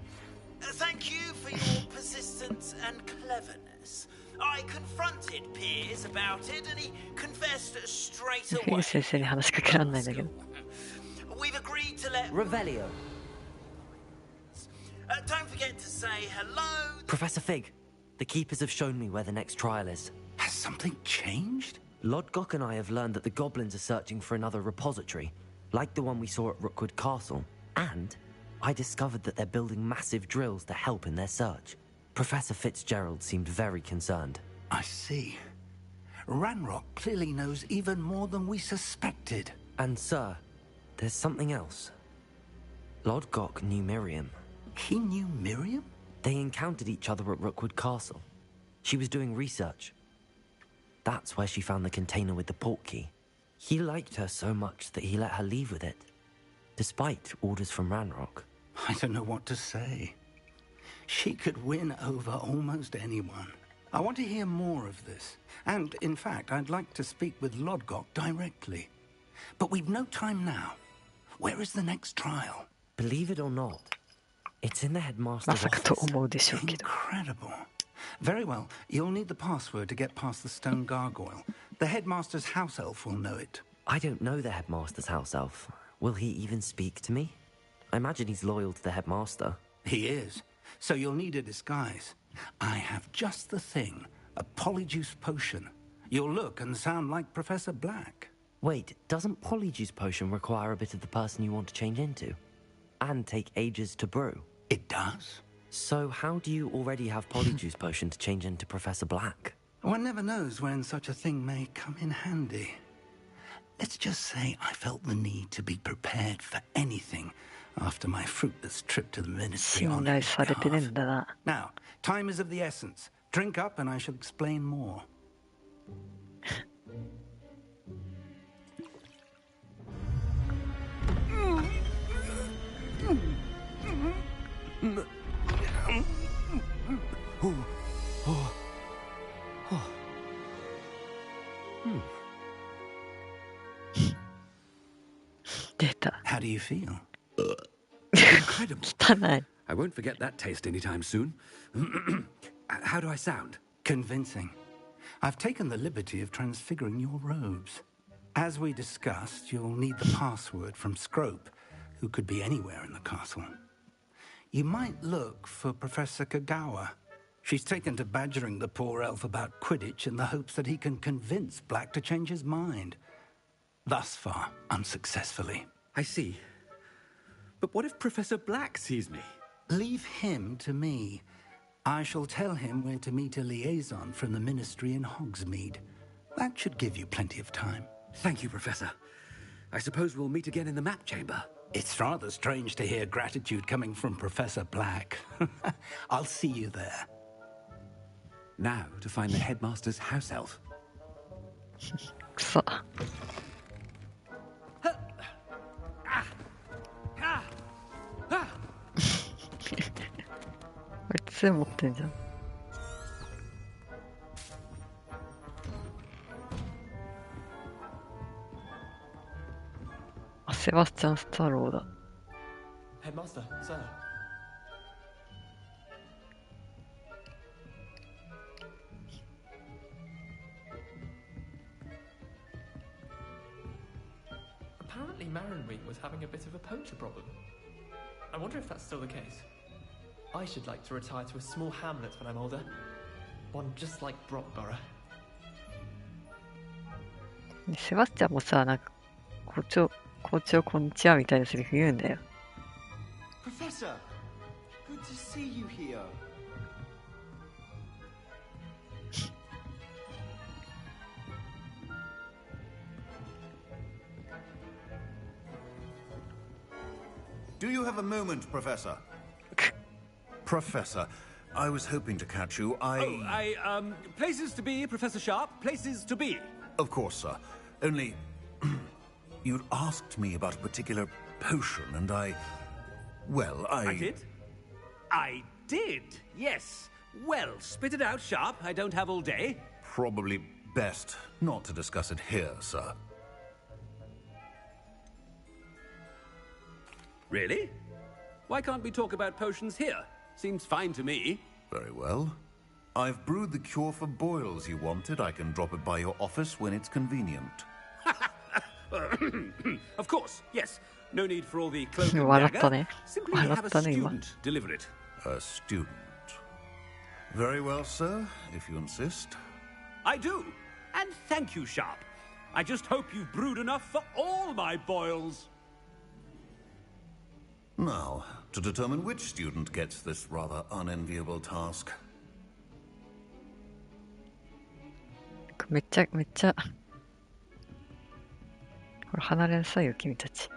Thank you for your persistence and cleverness. I confronted Piers about it and he confessed straight フィン away. グ先生に話しかけられないんだけど。We've agreed to let... Revelio. Don't forget to say hello. Professor Fig, the keepers have shown me where the next trial is. Has something changed? Lodgok and I have learned that the goblins are searching for another repository, like the one we saw at Rookwood Castle. And I discovered that they're building massive drills to help in their search. Professor Fitzgerald seemed very concerned. I see. Ranrock clearly knows even more than we suspected. And sir, there's something else. Lodgok knew Miriam. He knew Miriam? They encountered each other at Rookwood Castle. She was doing research. That's where she found the container with the port key. He liked her so much that he let her leave with it, despite orders from Ranrock. I don't know what to say. She could win over almost anyone. I want to hear more of this. And, in fact, I'd like to speak with Lodgok directly. But we've no time now. Where is the next trial? Believe it or not, it's in the headmaster's まさかと office. 思うでしょうけど。 Incredible. Very well. You'll need the password to get past the stone gargoyle. The headmaster's house elf will know it. I don't know the headmaster's house elf. Will he even speak to me? I imagine he's loyal to the headmaster. He is. So you'll need a disguise. I have just the thing. A polyjuice potion. You'll look and sound like Professor Black. Wait, doesn't Polyjuice Potion require a bit of the person you want to change into? And take ages to brew? It does. So how do you already have Polyjuice Potion to change into Professor Black? One never knows when such a thing may come in handy. Let's just say I felt the need to be prepared for anything after my fruitless trip to the ministry on 信頼されてねえんだな。 Now, time is of the essence. Drink up and I shall explain more. How do you feel? Incredible. 汚い。 I won't forget that taste anytime soon. How do I sound? Convincing. I've taken the liberty of transfiguring your robes. As we discussed, you'll need the password from Scrope, who could be anywhere in the castle. You might look for Professor Kagawa. She's taken to badgering the poor elf about Quidditch in the hopes that he can convince Black to change his mind. Thus far, unsuccessfully. I see. But what if Professor Black sees me? Leave him to me. I shall tell him where to meet a liaison from the ministry in Hogsmeade. That should give you plenty of time. Thank you, Professor. I suppose we'll meet again in the map chamber. It's rather strange to hear gratitude coming from Professor Black. I'll see you there. Now to find the headmaster's house elf. くそ。これ杖持ってんじゃん。あ、セバスチャン・スタローだ。 Headmaster, sir. Apparently Marinweed was having a bit of a poacher problem. I wonder if that's still the case. I should like to retire to a small hamlet when I'm older. One just like Brockborough. セバスチャンもさ、なんか校長こんにちはみたいなセリフ言うんだよ。 Professor, good to see you here. Do you have a moment, Professor? Professor, I was hoping to catch you. Places to be, Professor Sharp. Places to be. Of course, sir. Only... you'd asked me about a particular potion, and well, I did? I did, yes. Well, spit it out, Sharp. I don't have all day. Probably best not to discuss it here, sir. Really? Why can't we talk about potions here? Seems fine to me. Very well. I've brewed the cure for boils you wanted. I can drop it by your office when it's convenient. Of course, yes. No need for all the cloak and dagger. Simply have a student deliver it. A student. Very well, sir, if you insist. I do. And thank you, Sharp. I just hope you've brewed enough for all my boils. Now, to determine which student gets this rather unenviable task. めっちゃこれ離れなさいよ君たち。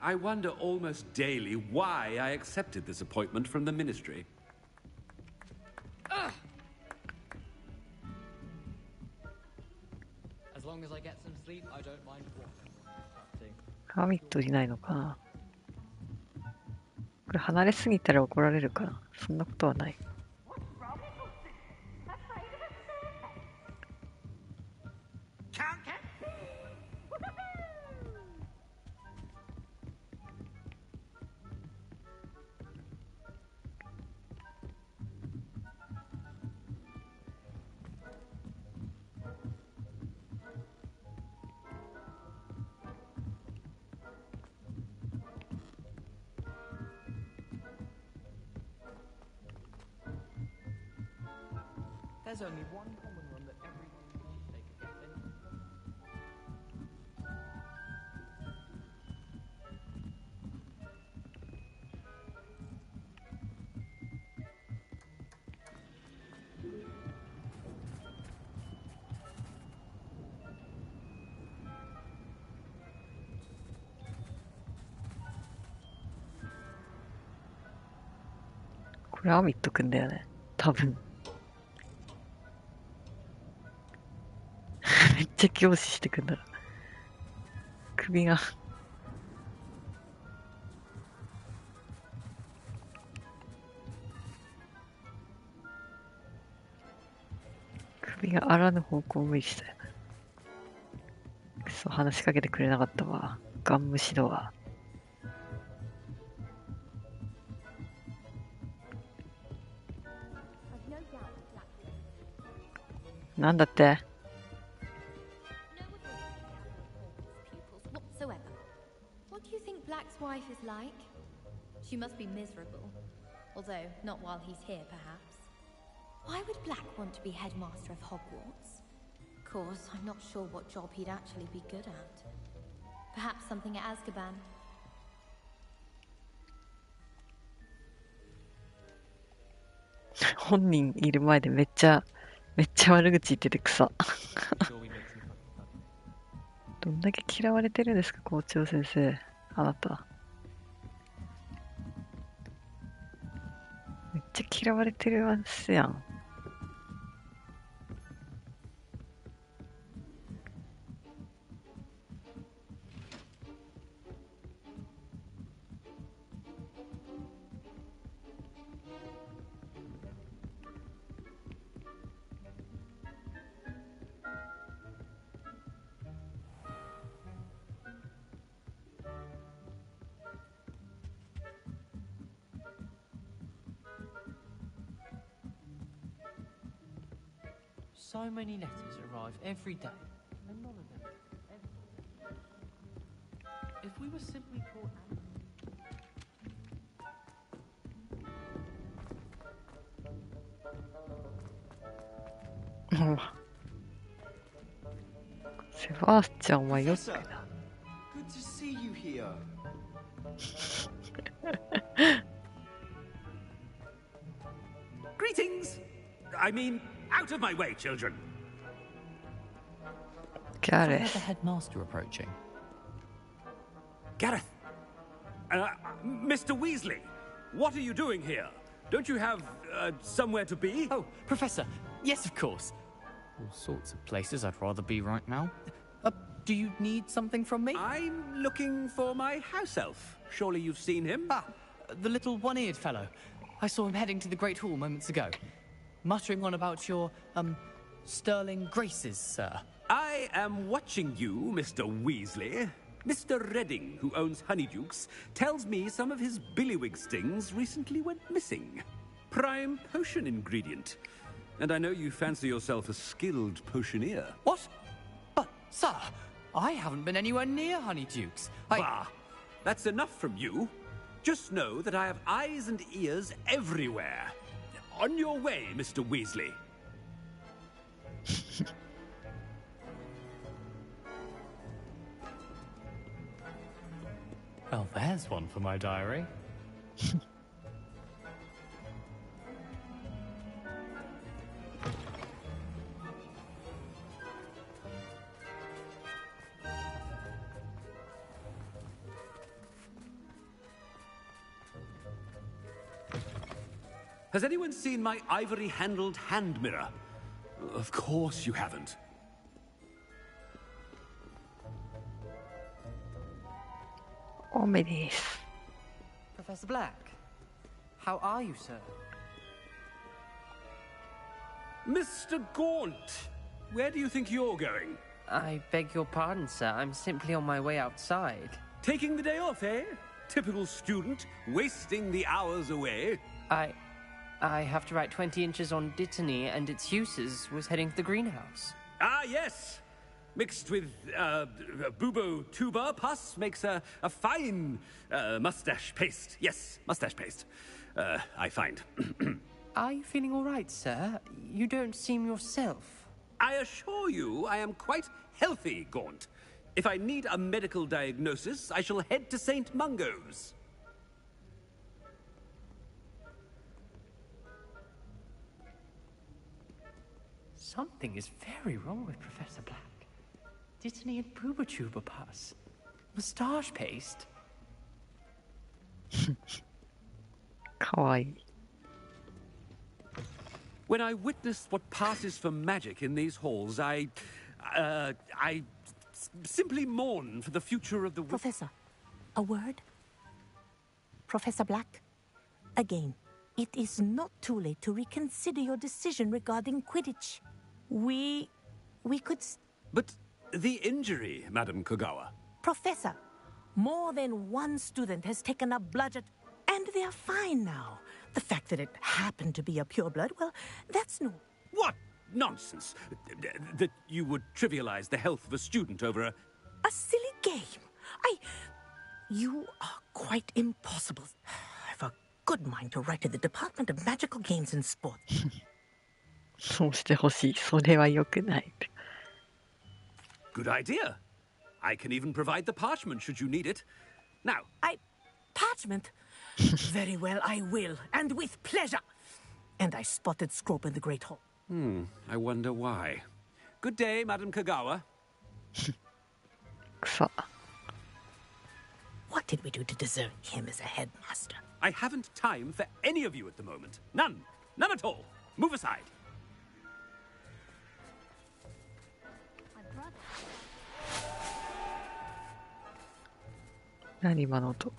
I wonder almost daily why I accepted this appointment from the ministry. As long as I get some sleep, I don't mind walking. ハーミットいないのかな。これ離れすぎたら怒られるかな。そんなことはない。There's only one common room that every species they could get in. これアミットくんだよね。多分。めっちゃ凝視してくんだろ。首が。首があらぬ方向を向いてたよね。くそ、話しかけてくれなかったわ。ガン無視だわ。なんだって？ What do you think Black's wife is like? She must be miserable. Although, not while he's here, perhaps. Why would Black want to be headmaster of Hogwarts? Of course, I'm not sure what job he'd actually be good at. Perhaps something at Azkaban. 本人いる前でめっちゃ悪口言ってて草。どんだけ嫌われてるんですか、校長先生。あなた。めっちゃ嫌われてるわすやん。So many letters arrive every day, and none of them ever. If we were simply calledセバースチャンはよくな。 Good to see you here. Greetings! I mean, out of my way, children. Gareth. The headmaster approaching. Gareth! Mr. Weasley! What are you doing here? Don't you have, somewhere to be? Oh, Professor! Yes, of course! All sorts of places I'd rather be right now. Do you need something from me? I'm looking for my house elf. Surely you've seen him? Ah, the little one-eared fellow. I saw him heading to the Great Hall moments ago. Muttering on about your, sterling graces, sir. I am watching you, Mr. Weasley. Mr. Redding, who owns Honeydukes, tells me some of his billywig stings recently went missing. Prime potion ingredient. And I know you fancy yourself a skilled potioneer. What? But, sir, I haven't been anywhere near Honeydukes. Bah! That's enough from you. Just know that I have eyes and ears everywhere. On your way, Mr. Weasley. Well, there's one for my diary. Has anyone seen my ivory-handled hand mirror? Of course you haven't. Professor Black, how are you, sir? Mr. Gaunt, where do you think you're going? I beg your pardon, sir. I'm simply on my way outside. Taking the day off, eh? Typical student, wasting the hours away. I have to write 20 inches on Dittany and its uses. Was heading to the greenhouse. Ah, yes! Mixed with, bubo tuber pus makes a fine, mustache paste. Yes, mustache paste. I find. Are you feeling all right, sir? You don't seem yourself. I assure you I am quite healthy, Gaunt. If I need a medical diagnosis, I shall head to St. Mungo's. Something is very wrong with Professor Black. Dittany and Booba pus. Moustache paste. Kawaii. When I witness what passes for magic in these halls, I simply mourn for the future of the... Professor, a word? Professor Black, again, it is not too late to reconsider your decision regarding Quidditch. We could... But the injury, Madam Kogawa. Professor, more than one student has taken a bludgeon, and they're fine now. The fact that it happened to be a pureblood, well, that's no... What nonsense! That you would trivialize the health of a student over a... A silly game. You are quite impossible. I've a good mind to write to the Department of Magical Games and Sport. そうしてほしい。それは良くない。Good idea. I can even provide the parchment should you need it. Now... Parchment? Very well, I will, and with pleasure. And I spotted Scrope in the Great Hall. I wonder why. Good day, Madam Kogawa. What did we do to deserve him as a headmaster? I haven't time for any of you at the moment. None. None at all. Move aside. Nani今の音?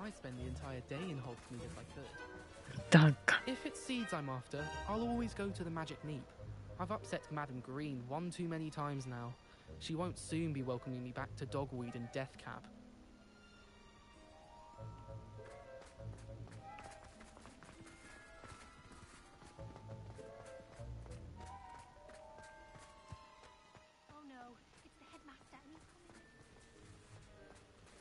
I spend the entire day in Hogsmeade if I could. Duncan. If it's seeds I'm after, I'll always go to the Magic Neep. I've upset Madam Green one too many times now. She won't soon be welcoming me back to Dogweed and Deathcap.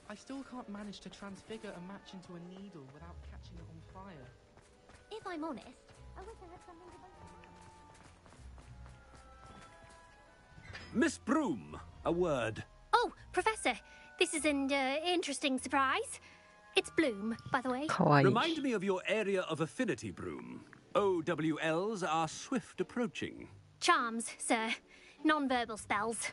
I still can't manage to transfigure a match into a needle without catching it on fire. If I'm honest, I wish I had something to... Miss Broom, a word. Oh, Professor, this is an interesting surprise. It's Bloom, by the way. Remind me of your area of affinity, Broom. OWLs are swift approaching. Charms, sir. Non-verbal spells.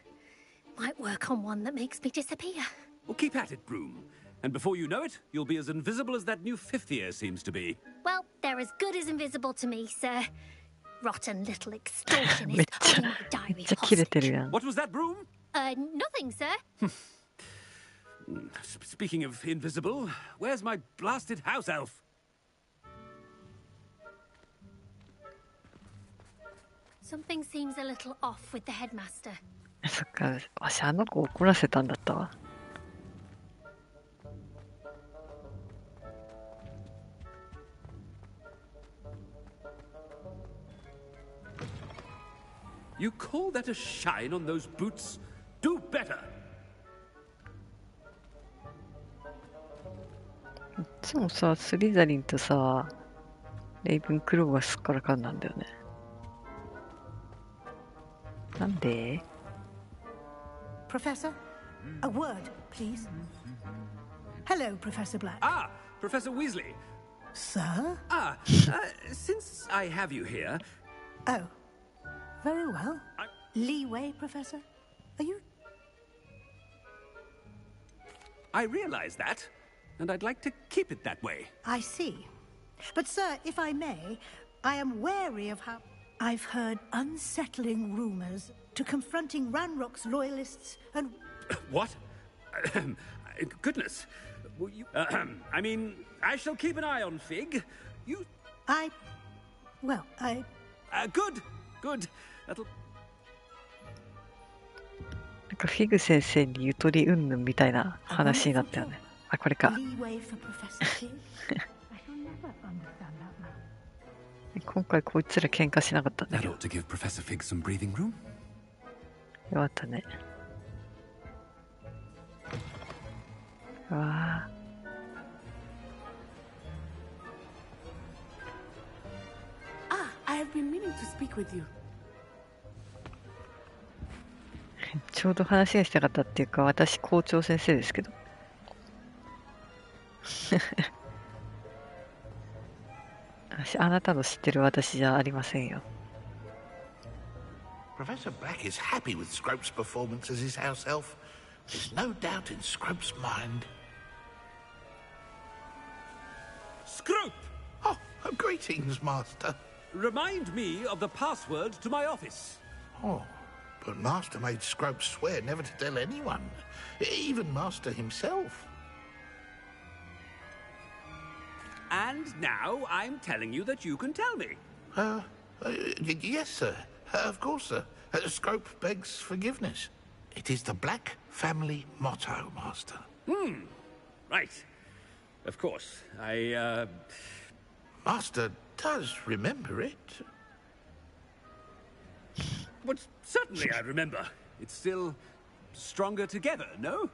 Might work on one that makes me disappear. Well, keep at it, Broom. And before you know it, you'll be as invisible as that new fifth year seems to be. Well, they're as good as invisible to me, sir. Rotten little extortionist holding my diary hostage. What was that, Broom? Nothing, sir. Speaking of invisible, where's my blasted house elf? Something seems a little off with the headmaster. そっか、わしあの子怒らせたんだったわ。You call that a shine on those boots? Do better! いつもさ、スリザリンとさ、レイブンクローがすっからかんなんだよね。なんで？ Professor, a word, please. Hello, Professor Black. Ah, Professor Weasley. Sir? Since I have you here... Oh, very well. Leeway, Professor? Are you... I realize that, and I'd like to keep it that way. I see. But, sir, if I may, I am wary of how... I've heard unsettling rumors to confronting Ranrock's loyalists and... What? Goodness. Well, you, I mean, I shall keep an eye on Fig. You... Well, I... Good. Good. That'll... なんかフィグ先生にゆとり云々みたいな話になったよね。あ、これか。今回こいつら喧嘩しなかったんだけど。よかったね。わあ。I have been meaning to speak with you. ちょうど話がしたかったっていうか、私校長先生ですけど。あなたの知ってる私じゃありませんよ。Professor Black is happy with Scrope's performance as his house elf. There's no doubt in Scrope's mind. Scrope! Oh, greetings, Master. Remind me of the password to my office. Oh, but Master made Scrope swear never to tell anyone, even Master himself. And now I'm telling you that you can tell me. Yes, sir. Of course, sir. Scrope begs forgiveness. It is the Black family motto, Master. Right. Of course. Master does remember it. But certainly I remember. It's still stronger together, no?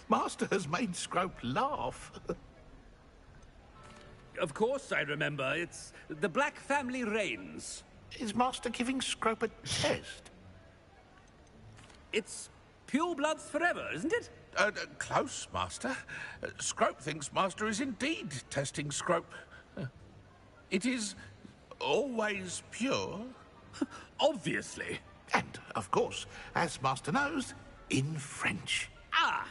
Master has made Scrope laugh. Of course I remember. It's the Black family reigns. Is Master giving Scrope a test? It's pure bloods forever, isn't it? Close, Master. Scrope thinks Master is indeed testing Scrope. It is always pure. Obviously. And, of course, as Master knows, in French. Ah!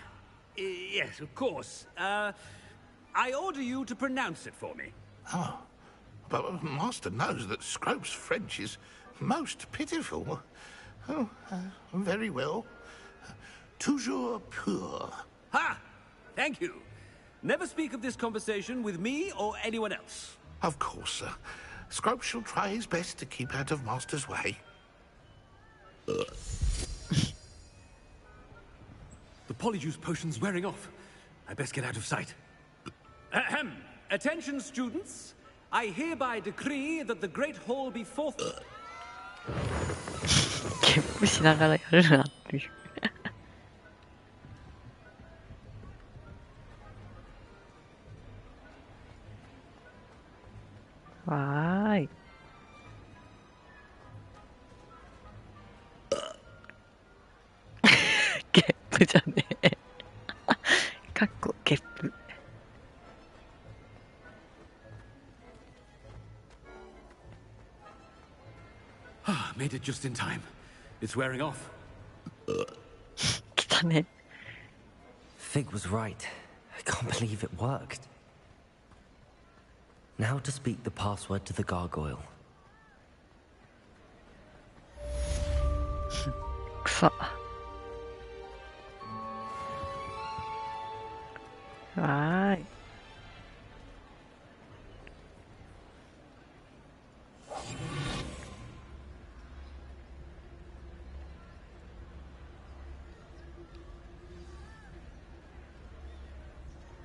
Yes, of course. I order you to pronounce it for me. Oh, but Master knows that Scrope's French is most pitiful. Oh, very well. Toujours pur. Ha! Thank you. Never speak of this conversation with me or anyone else. Of course, sir. Scrope shall try his best to keep out of Master's way. The polyjuice potion's wearing off. I best get out of sight. Ahem. Attention, students. I hereby decree that the Great Hall be forth... ゲップしながらやるなっていう。わーい。ゲップじゃねえ。かっこゲップ。Made it just in time. It's wearing off. 来たね。Fig was right. I can't believe it worked. Now to speak the password to the gargoyle. くそ。わーい。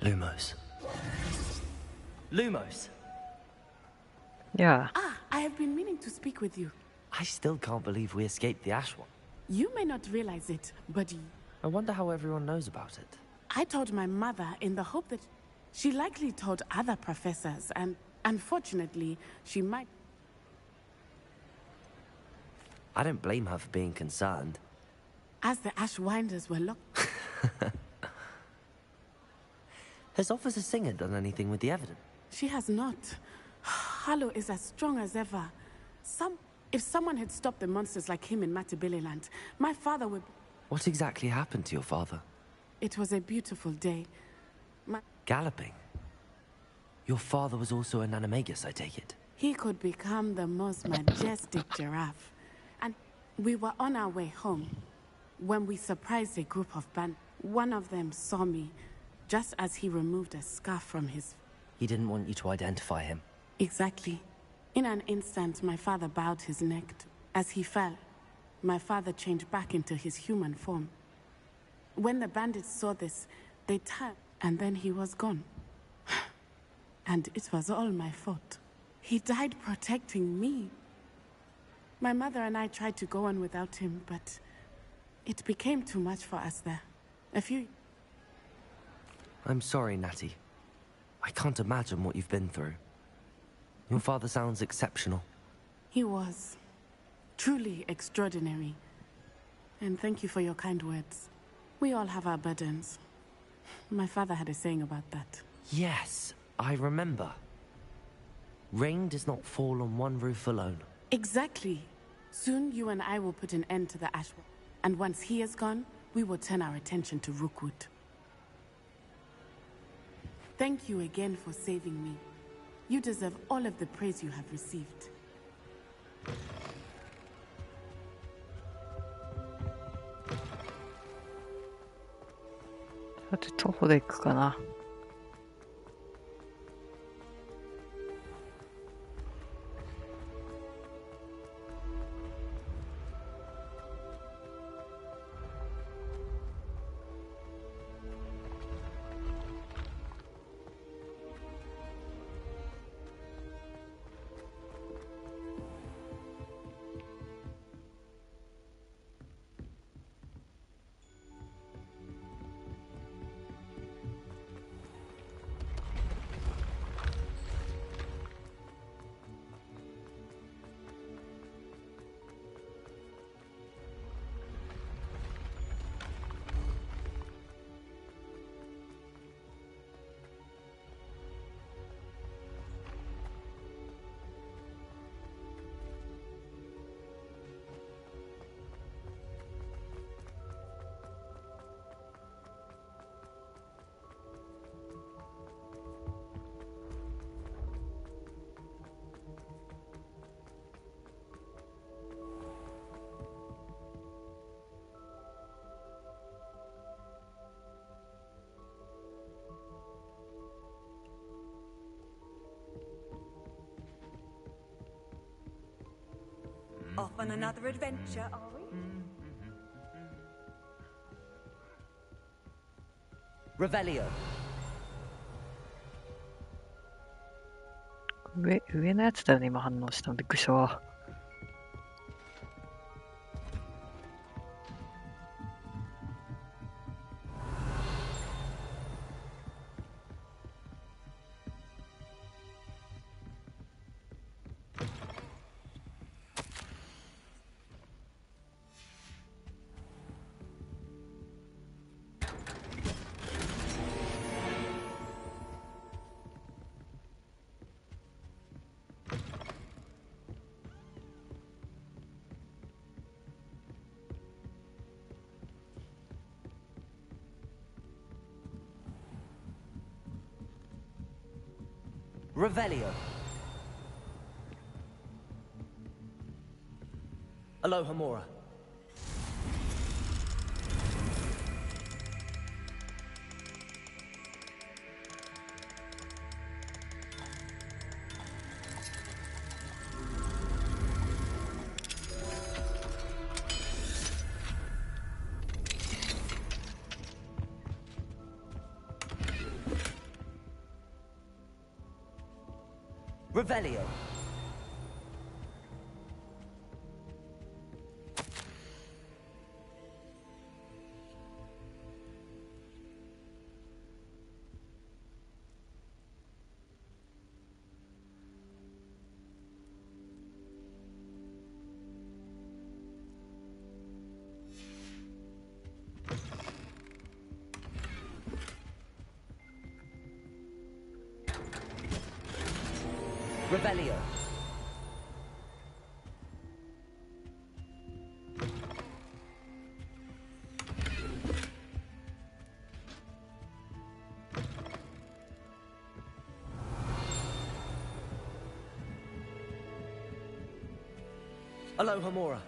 Lumos. Lumos! Yeah. Ah, I have been meaning to speak with you. I still can't believe we escaped the Ash one. You may not realize it, but I wonder how everyone knows about it. I told my mother in the hope that she likely told other professors, and unfortunately, she might. I don't blame her for being concerned. As the Ashwinders were locked. Has Officer Singer done anything with the evidence? She has not. Harlow is as strong as ever. If someone had stopped the monsters like him in Matabeleland, my father would... What exactly happened to your father? It was a beautiful day. Galloping? Your father was also an animagus, I take it? He could become the most majestic giraffe. And we were on our way home when we surprised a group of bandits. One of them saw me just as he removed a scarf from his... He didn't want you to identify him. Exactly. In an instant, my father bowed his neck. As he fell, my father changed back into his human form. When the bandits saw this, they turned, and then he was gone. And it was all my fault. He died protecting me. My mother and I tried to go on without him, but it became too much for us there. I'm sorry, Natty. I can't imagine what you've been through. Your father sounds exceptional. He was. Truly extraordinary. And thank you for your kind words. We all have our burdens. My father had a saying about that. Yes, I remember. Rain does not fall on one roof alone. Exactly. Soon you and I will put an end to the Ashwa. And once he is gone, we will turn our attention to Rookwood. Thank you again for saving me. You deserve all of the praise you have received. さて徒歩で行くかな。Off on another adventure, are we? Revelio. 上のやつだよね、今反応したの。びっくりしたわ。Revelio. Aloha Mora. Revelio. Revelio. Aloha Mora.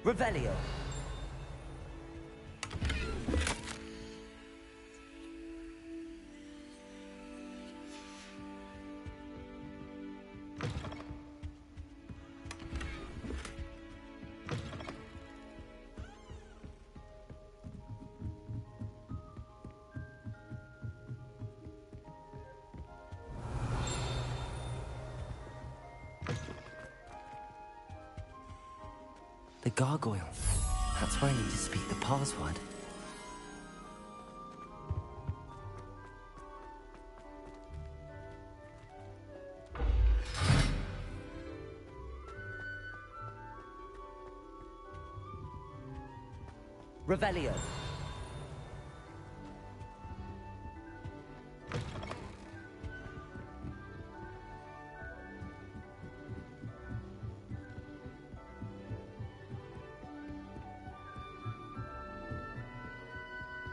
Revelio. The gargoyle. That's where I need to speak the password. Revelio.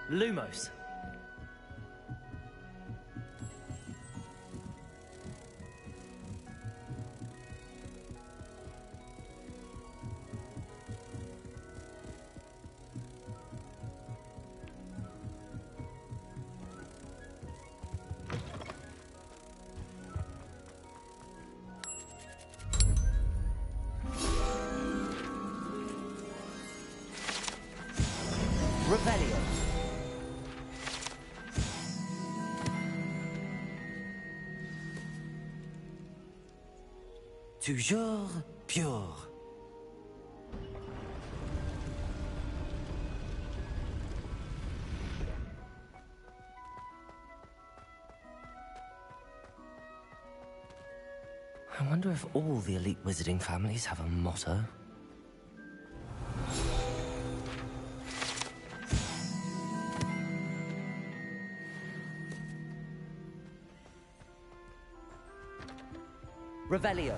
Lumos. Revelio. Toujours pure. I wonder if all the elite wizarding families have a motto. Revelio.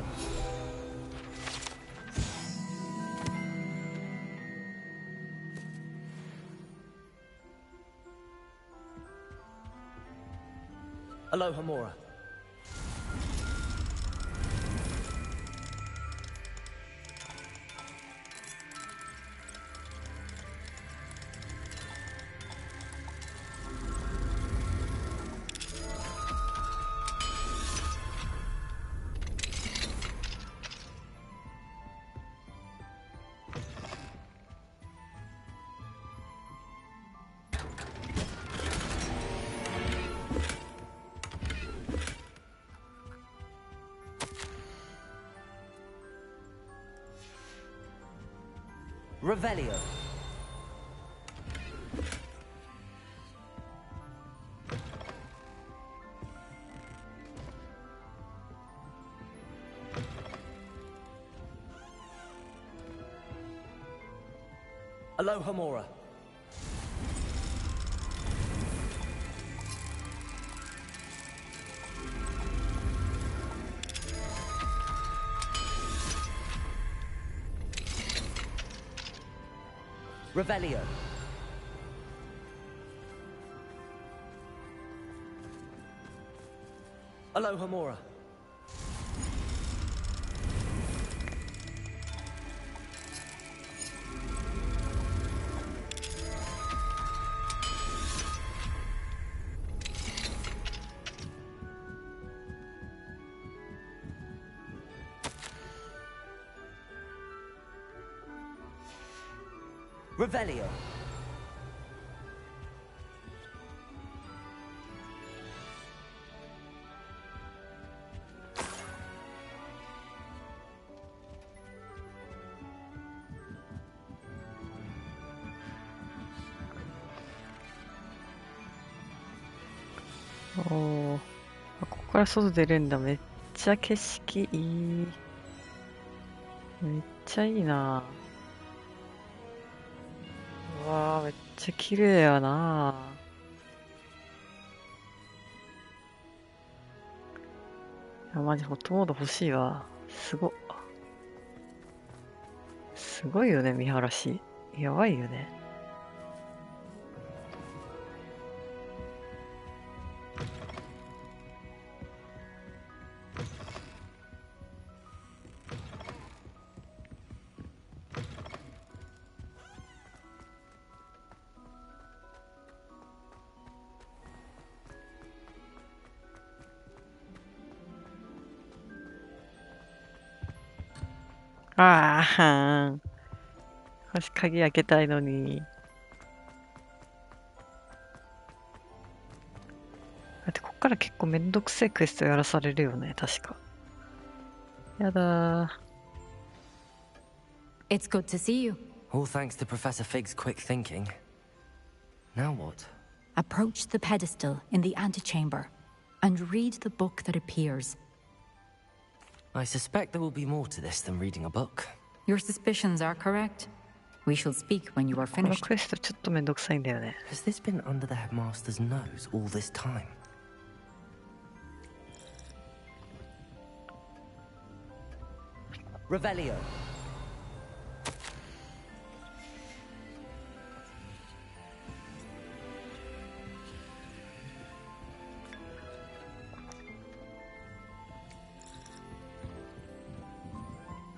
Aloha Mora. Revelio. Aloha Mora. Revelio. Aloha Mora. Revelio.おー、ここから外出るんだ。めっちゃ景色いい。めっちゃいいな。うわー、めっちゃ綺麗やな。いや、マジホットモード欲しいわ。すごいよね、見晴らし。やばいよね。ああ、私鍵開けたいのに。だってこっから結構めんどくせえクエストやらされるよね、確か。やだー。It's good to see you. All thanks to Professor Fig's quick thinking. Now what? Approach the pedestal in the antechamber and read the book that appears. I suspect there will be more to this than reading a book. Your suspicions are correct. We shall speak when you are この finished. クエストちょっとめんどくさいんだよね。Has this been under the headmaster's nose all this time? Revelio.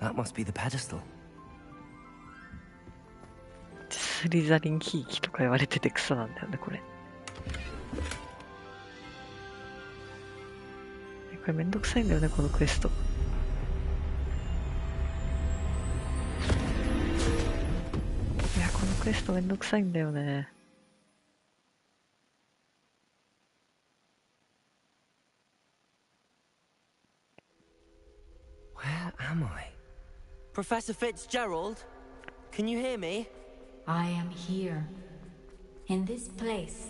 That must be the pedestal. スリザリンひいきとか言われててクソなんだよね、これ。これめんどくさいんだよね、このクエスト。いや、このクエストめんどくさいんだよね。Where am I? Professor Fitzgerald? Can you hear me? I am here. In this place,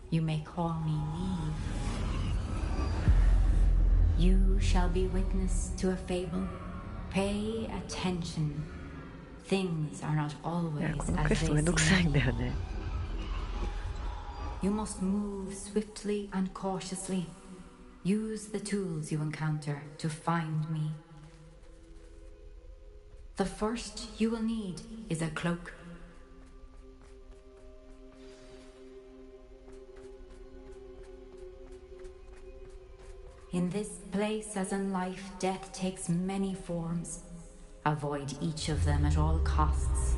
you may call me Neve. You shall be witness to a fable. Pay attention. Things are not いや、 always このクエ as スト they めんどくさいん seem. だよね。You must move swiftly and cautiously. Use the tools you encounter to find me. The first you will need is a cloak. In this place, as in life, death takes many forms. Avoid each of them at all costs.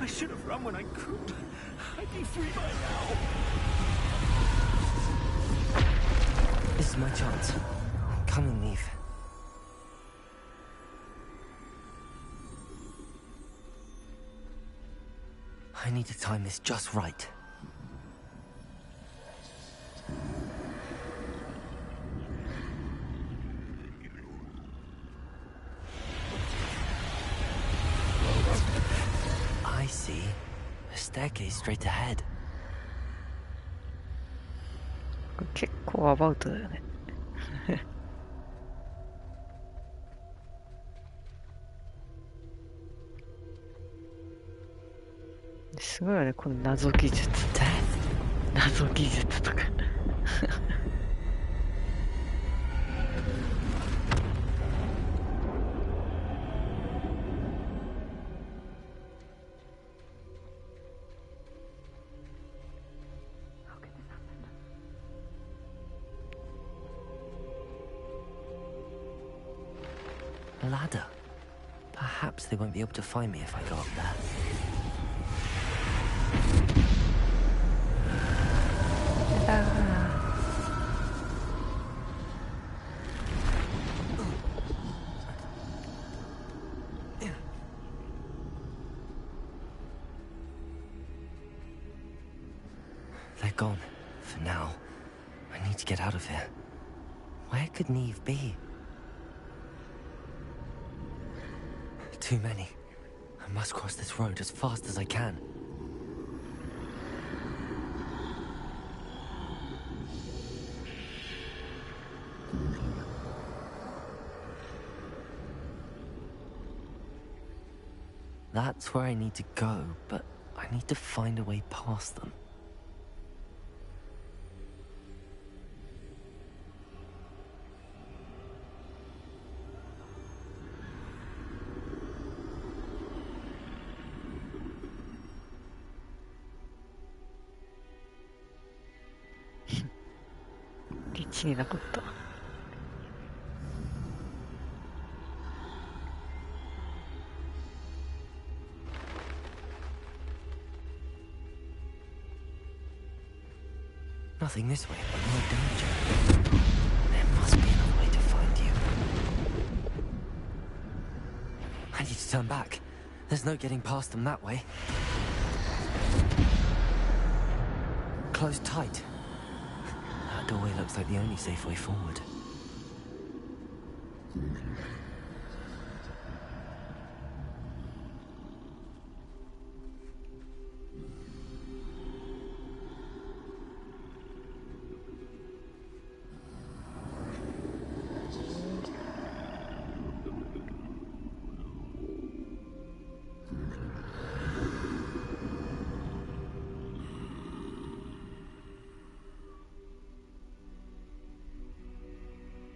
I should have run when I could. I'd be free by now. This is my chance. Come and leave. I need to time this just right. I see. A staircase straight ahead. 結構アバウトだよね。すごいよね、この謎技術。謎技術とか。A ladder. Perhaps they won't be able to find me if I go up there. They're gone, for now. I need to get out of here. Where could Neve be? Too many. I must cross this road as fast as I can. That's where I need to go, but I need to find a way past them. Nothing this way, but no danger. There must be another way to find you. I need to turn back. There's no getting past them that way. Close tight. That doorway looks like the only safe way forward.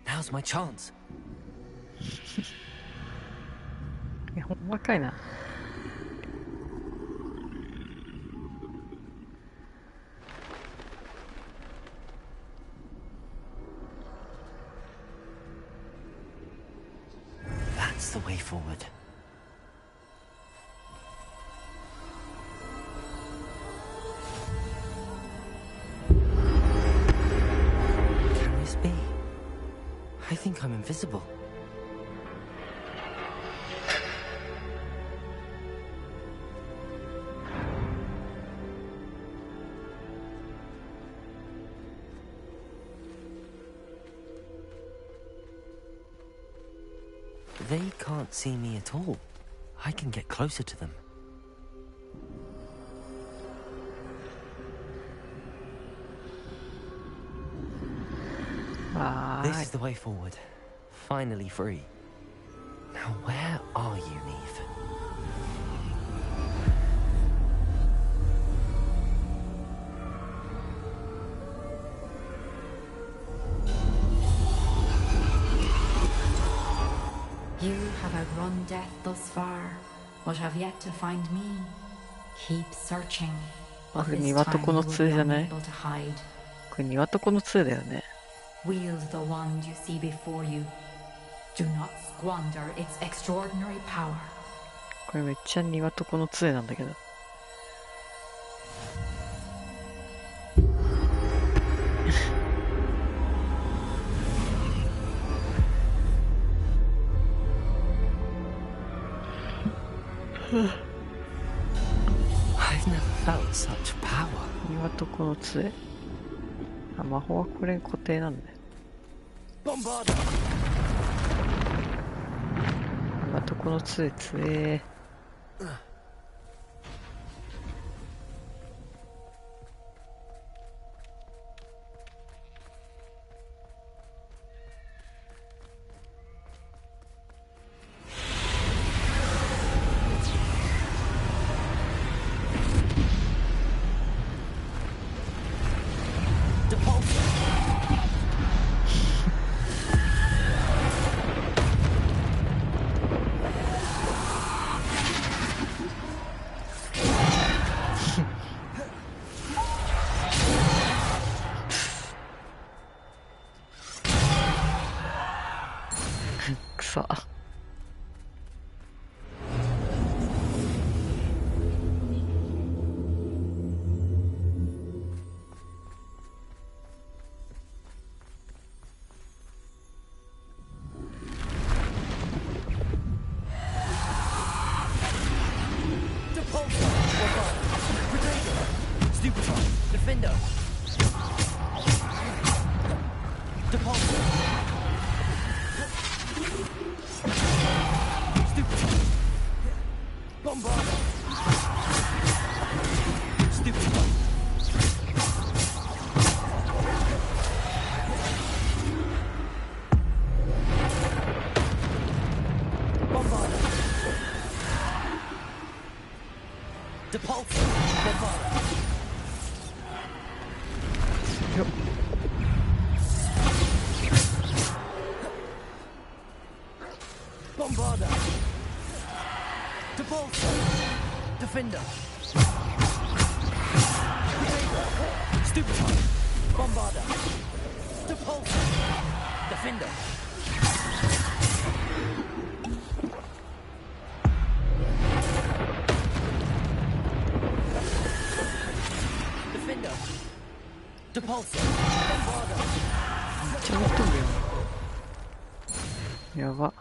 Now's my chance. ほんまかいな。That's the way forward. Can this be? I think I'm invisible. They can't see me at all. I can get closer to them. This is the way forward. Finally free. Now where are you, Neve? You have outrun death thus far, but have yet to find me. Keep searching. これ庭とこの杖じゃない？これ庭とこの杖だよね。Wield the wand you see before you. Do not squander its extraordinary power. これめっちゃ庭とこの杖なんだけど。I've never felt such power. 岩とこの杖。あ、魔法はこれ固定なんだよ。岩とこの杖強え。くそ。Defender. Depulso. Stupid. Bombarda. Stupid one. Bombarda. Depulso. Bombarda. Yep. Bombarda. Depulso. Defender. Stupid one. Bombarda. Depulso. Defender. Defender. Depulso. Bombarda. めっちゃ持っとるやん。やば。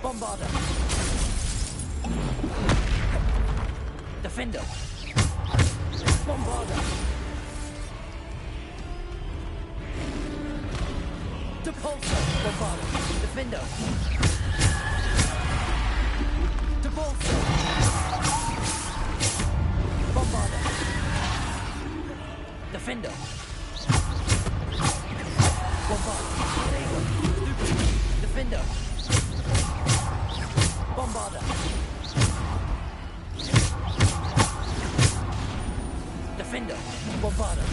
Bombarda. Defender. Bombarda. Depulso. Bombarda. Defender. Depulso. Bombarda. Defender. Bombarda. Defender. Bombarda. Defender. Bombarda.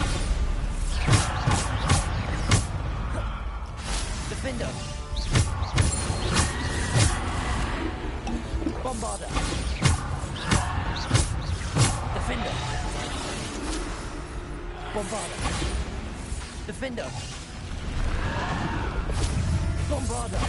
Defender. Bombarda. Defender. Bombarda. Defender. Bombarda.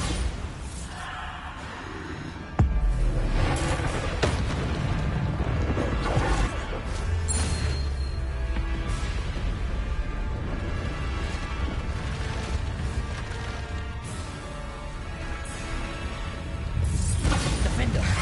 Defender.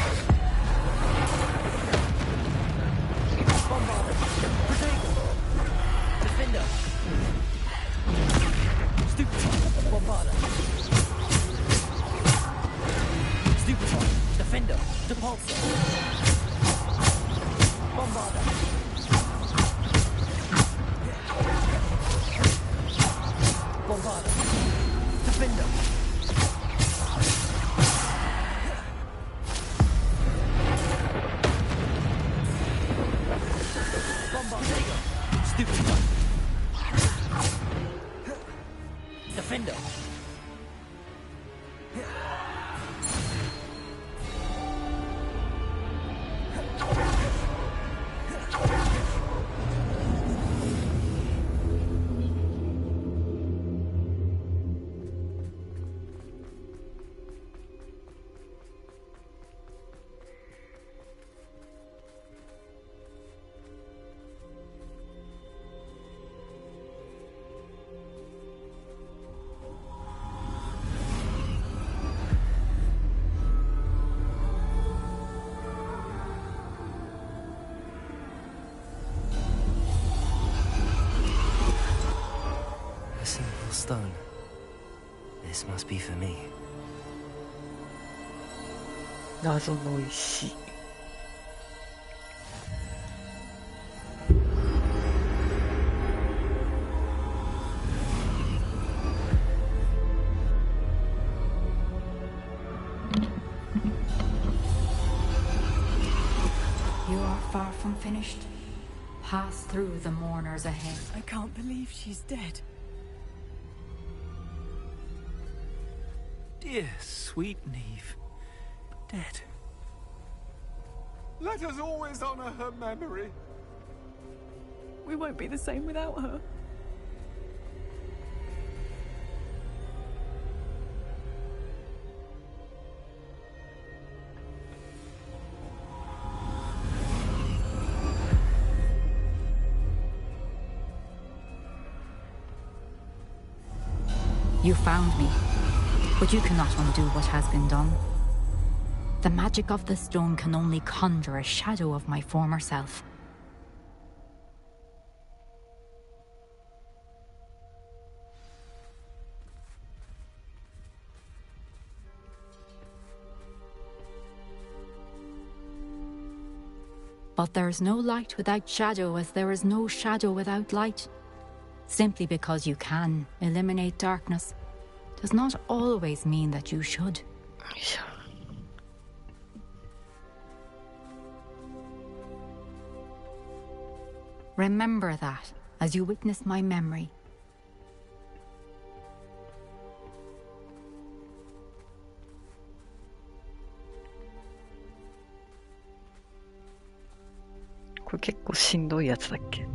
Defender. Stone. This must be for me. 謎の石。You are far from finished. Pass through the mourners ahead. I can't believe she's dead. Dear sweet Neve. Dead. Let us always honor her memory. We won't be the same without her. You found me, but you cannot undo what has been done. The magic of the stone can only conjure a shadow of my former self. But there is no light without shadow, as there is no shadow without light. Simply because you can eliminate darkness does not always mean that you should. Remember that as you witness my memory. This is結構しんどいやつだっけ?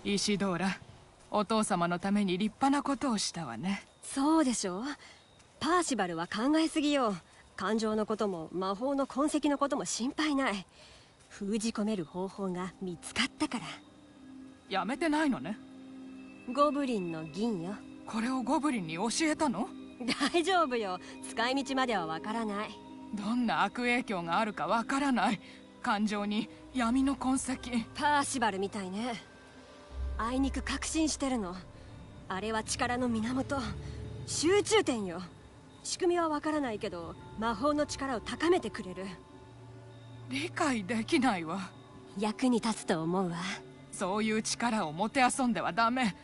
イシドーラ、お父様のために立派なことをしたわね。そうでしょう。パーシバルは考えすぎよ。感情のことも魔法の痕跡のことも心配ない。封じ込める方法が見つかったから。やめてないのね。ゴブリンの銀よ。これをゴブリンに教えたの？大丈夫よ。使い道まではわからない。どんな悪影響があるかわからない。感情に闇の痕跡。パーシバルみたいね。あいにく確信してるの。あれは力の源、集中点よ。仕組みはわからないけど魔法の力を高めてくれる。理解できないわ。役に立つと思うわ。そういう力をもてあそんではダメ。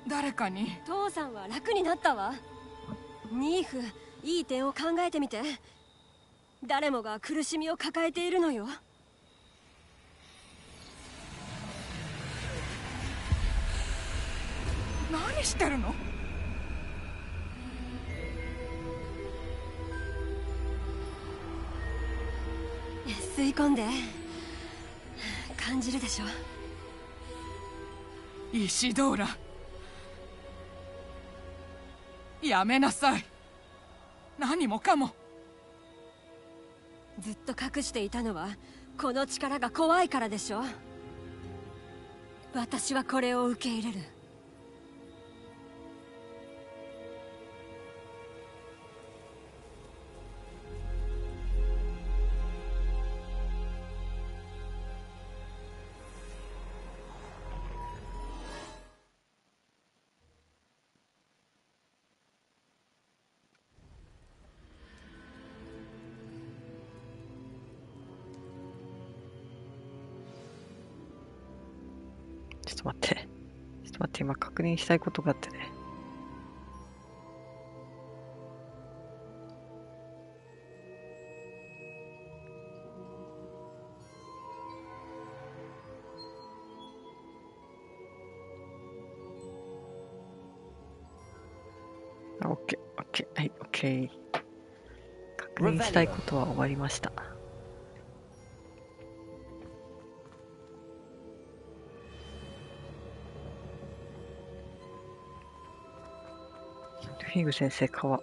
誰かに。父さんは楽になったわ。ニーフ、いい点を考えてみて。誰もが苦しみを抱えているのよ。何してるの？吸い込んで感じるでしょ。イシドーラ、やめなさい。何もかも。ずっと隠していたのはこの力が怖いからでしょ。私はこれを受け入れる。ちょっと待って。ちょっと待って、今確認したいことがあってね。オッケー、オッケー、はい、オッケー。確認したいことは終わりました。フィグ先生、川。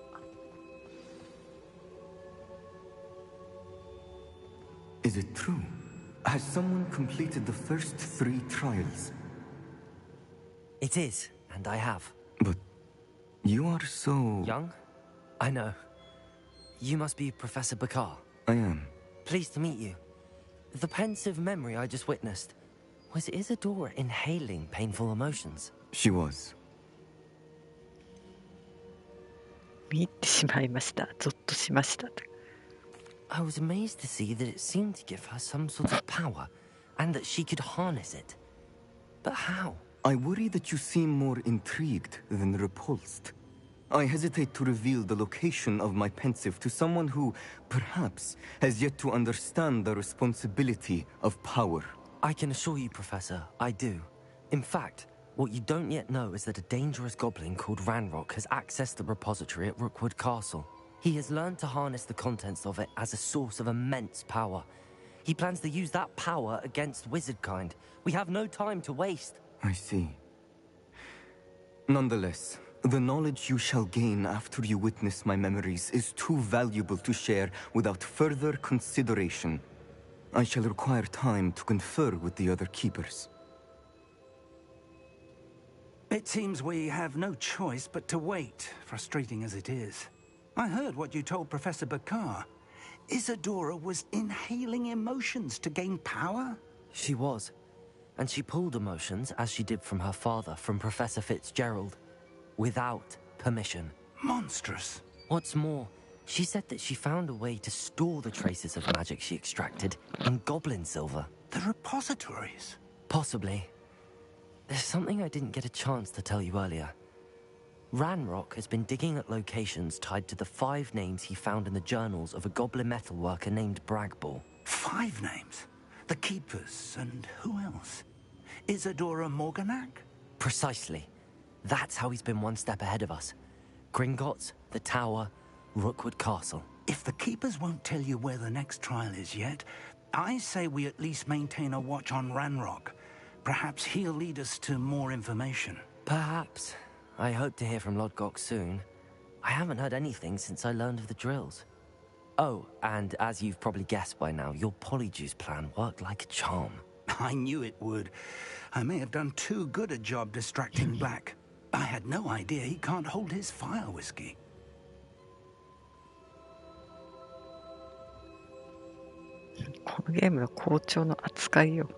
Is it true? Has someone completed the first 3 trials? It is, and I have. But you are so... Young? I know. You must be Professor Bakar. I am. Pleased to meet you. The pensive memory I just witnessed, was Isadora inhaling painful emotions? She was. 見入ってしまいました。ゾッとしました。I was amazed to see that it seemed to give her some sort of power, and that she could harness it. But how? I worry that you seem more intrigued than repulsed. I hesitate to reveal the location of my pensive to someone who, perhaps, has yet to understand the responsibility of power. I can assure you, Professor, I do. In fact, what you don't yet know is that a dangerous goblin called Ranrock has accessed the repository at Rookwood Castle. He has learned to harness the contents of it as a source of immense power. He plans to use that power against wizardkind. We have no time to waste. I see. Nonetheless, the knowledge you shall gain after you witness my memories is too valuable to share without further consideration. I shall require time to confer with the other keepers. It seems we have no choice but to wait, frustrating as it is. I heard what you told Professor Bakar. Isadora was inhaling emotions to gain power? She was. And she pulled emotions, as she did from her father, from Professor Fitzgerald. Without permission. Monstrous. What's more, she said that she found a way to store the traces of magic she extracted in goblin silver. The repositories? Possibly. There's something I didn't get a chance to tell you earlier. Ranrock has been digging at locations tied to the 5 names he found in the journals of a goblin metalworker named Bragball. 5 names? The Keepers, and who else? Isadora Morganac? Precisely. That's how he's been one step ahead of us. Gringotts, the Tower, Rookwood Castle. If the Keepers won't tell you where the next trial is yet, I say we at least maintain a watch on Ranrock. Perhaps he'll lead us to more information. Perhaps. I hope to hear from Lodgok soon. I haven't heard anything since I learned of the drills. Oh, and as you've probably guessed by now, your Polyjuice plan worked like a charm. I knew it would. I may have done too good a job distracting Black. I had no idea he can't hold his fire whiskey. このゲームの校長の扱いよ。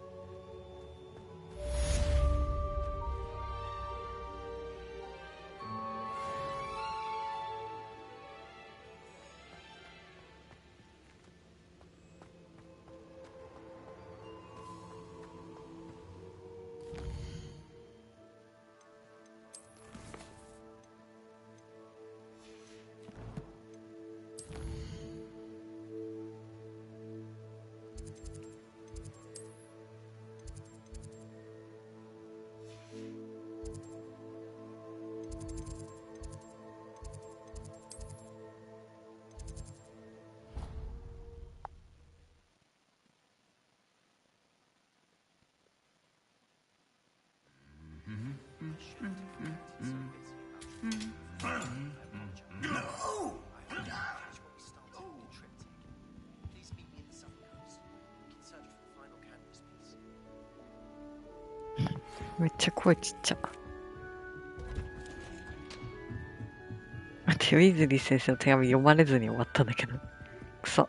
めっちゃ声ちっちゃ。待って、ウィズリー先生の手紙読まれずに終わったんだけど。くそ。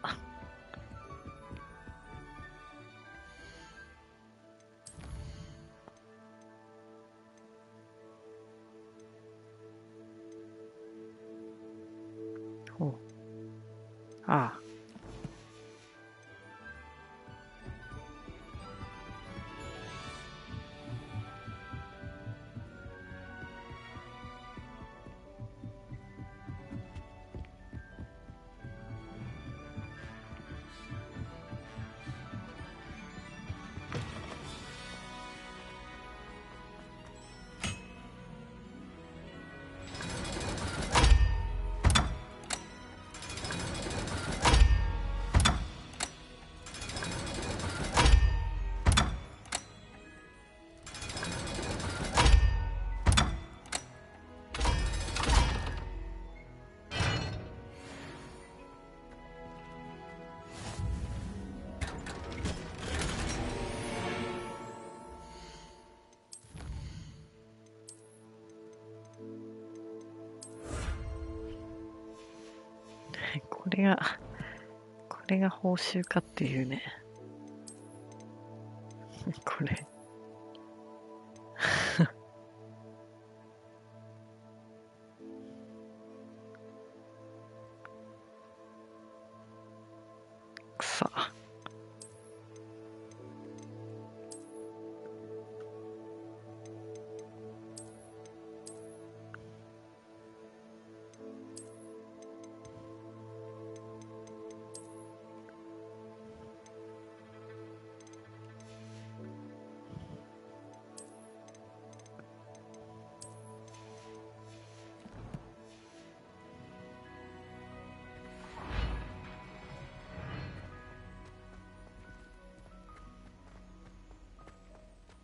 ほう。ああ。これが報酬かっていうね。これ。くそ。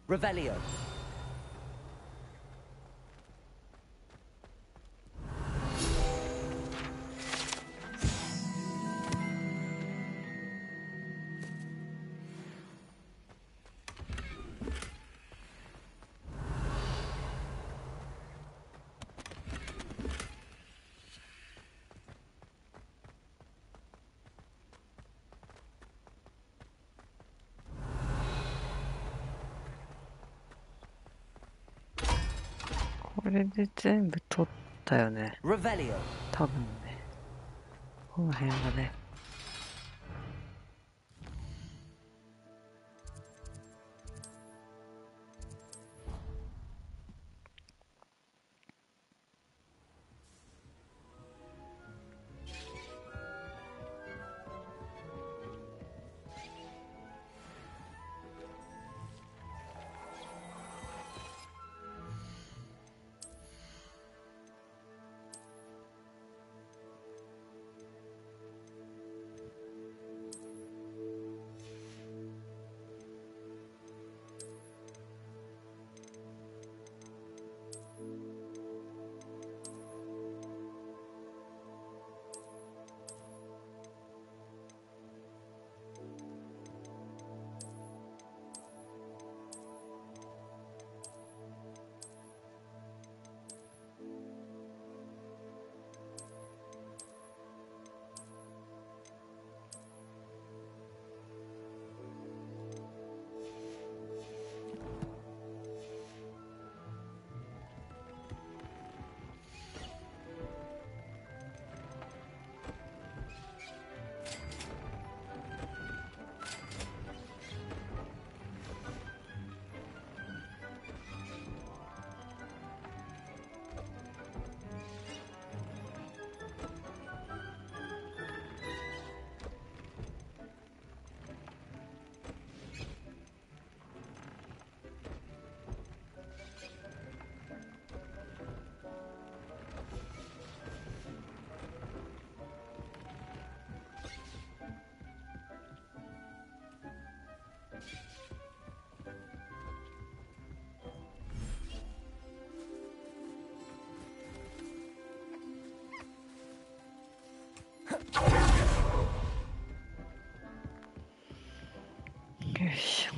Revelio.これで全部取ったよね。Revelio. 多分ね。この辺はね。よいしょ。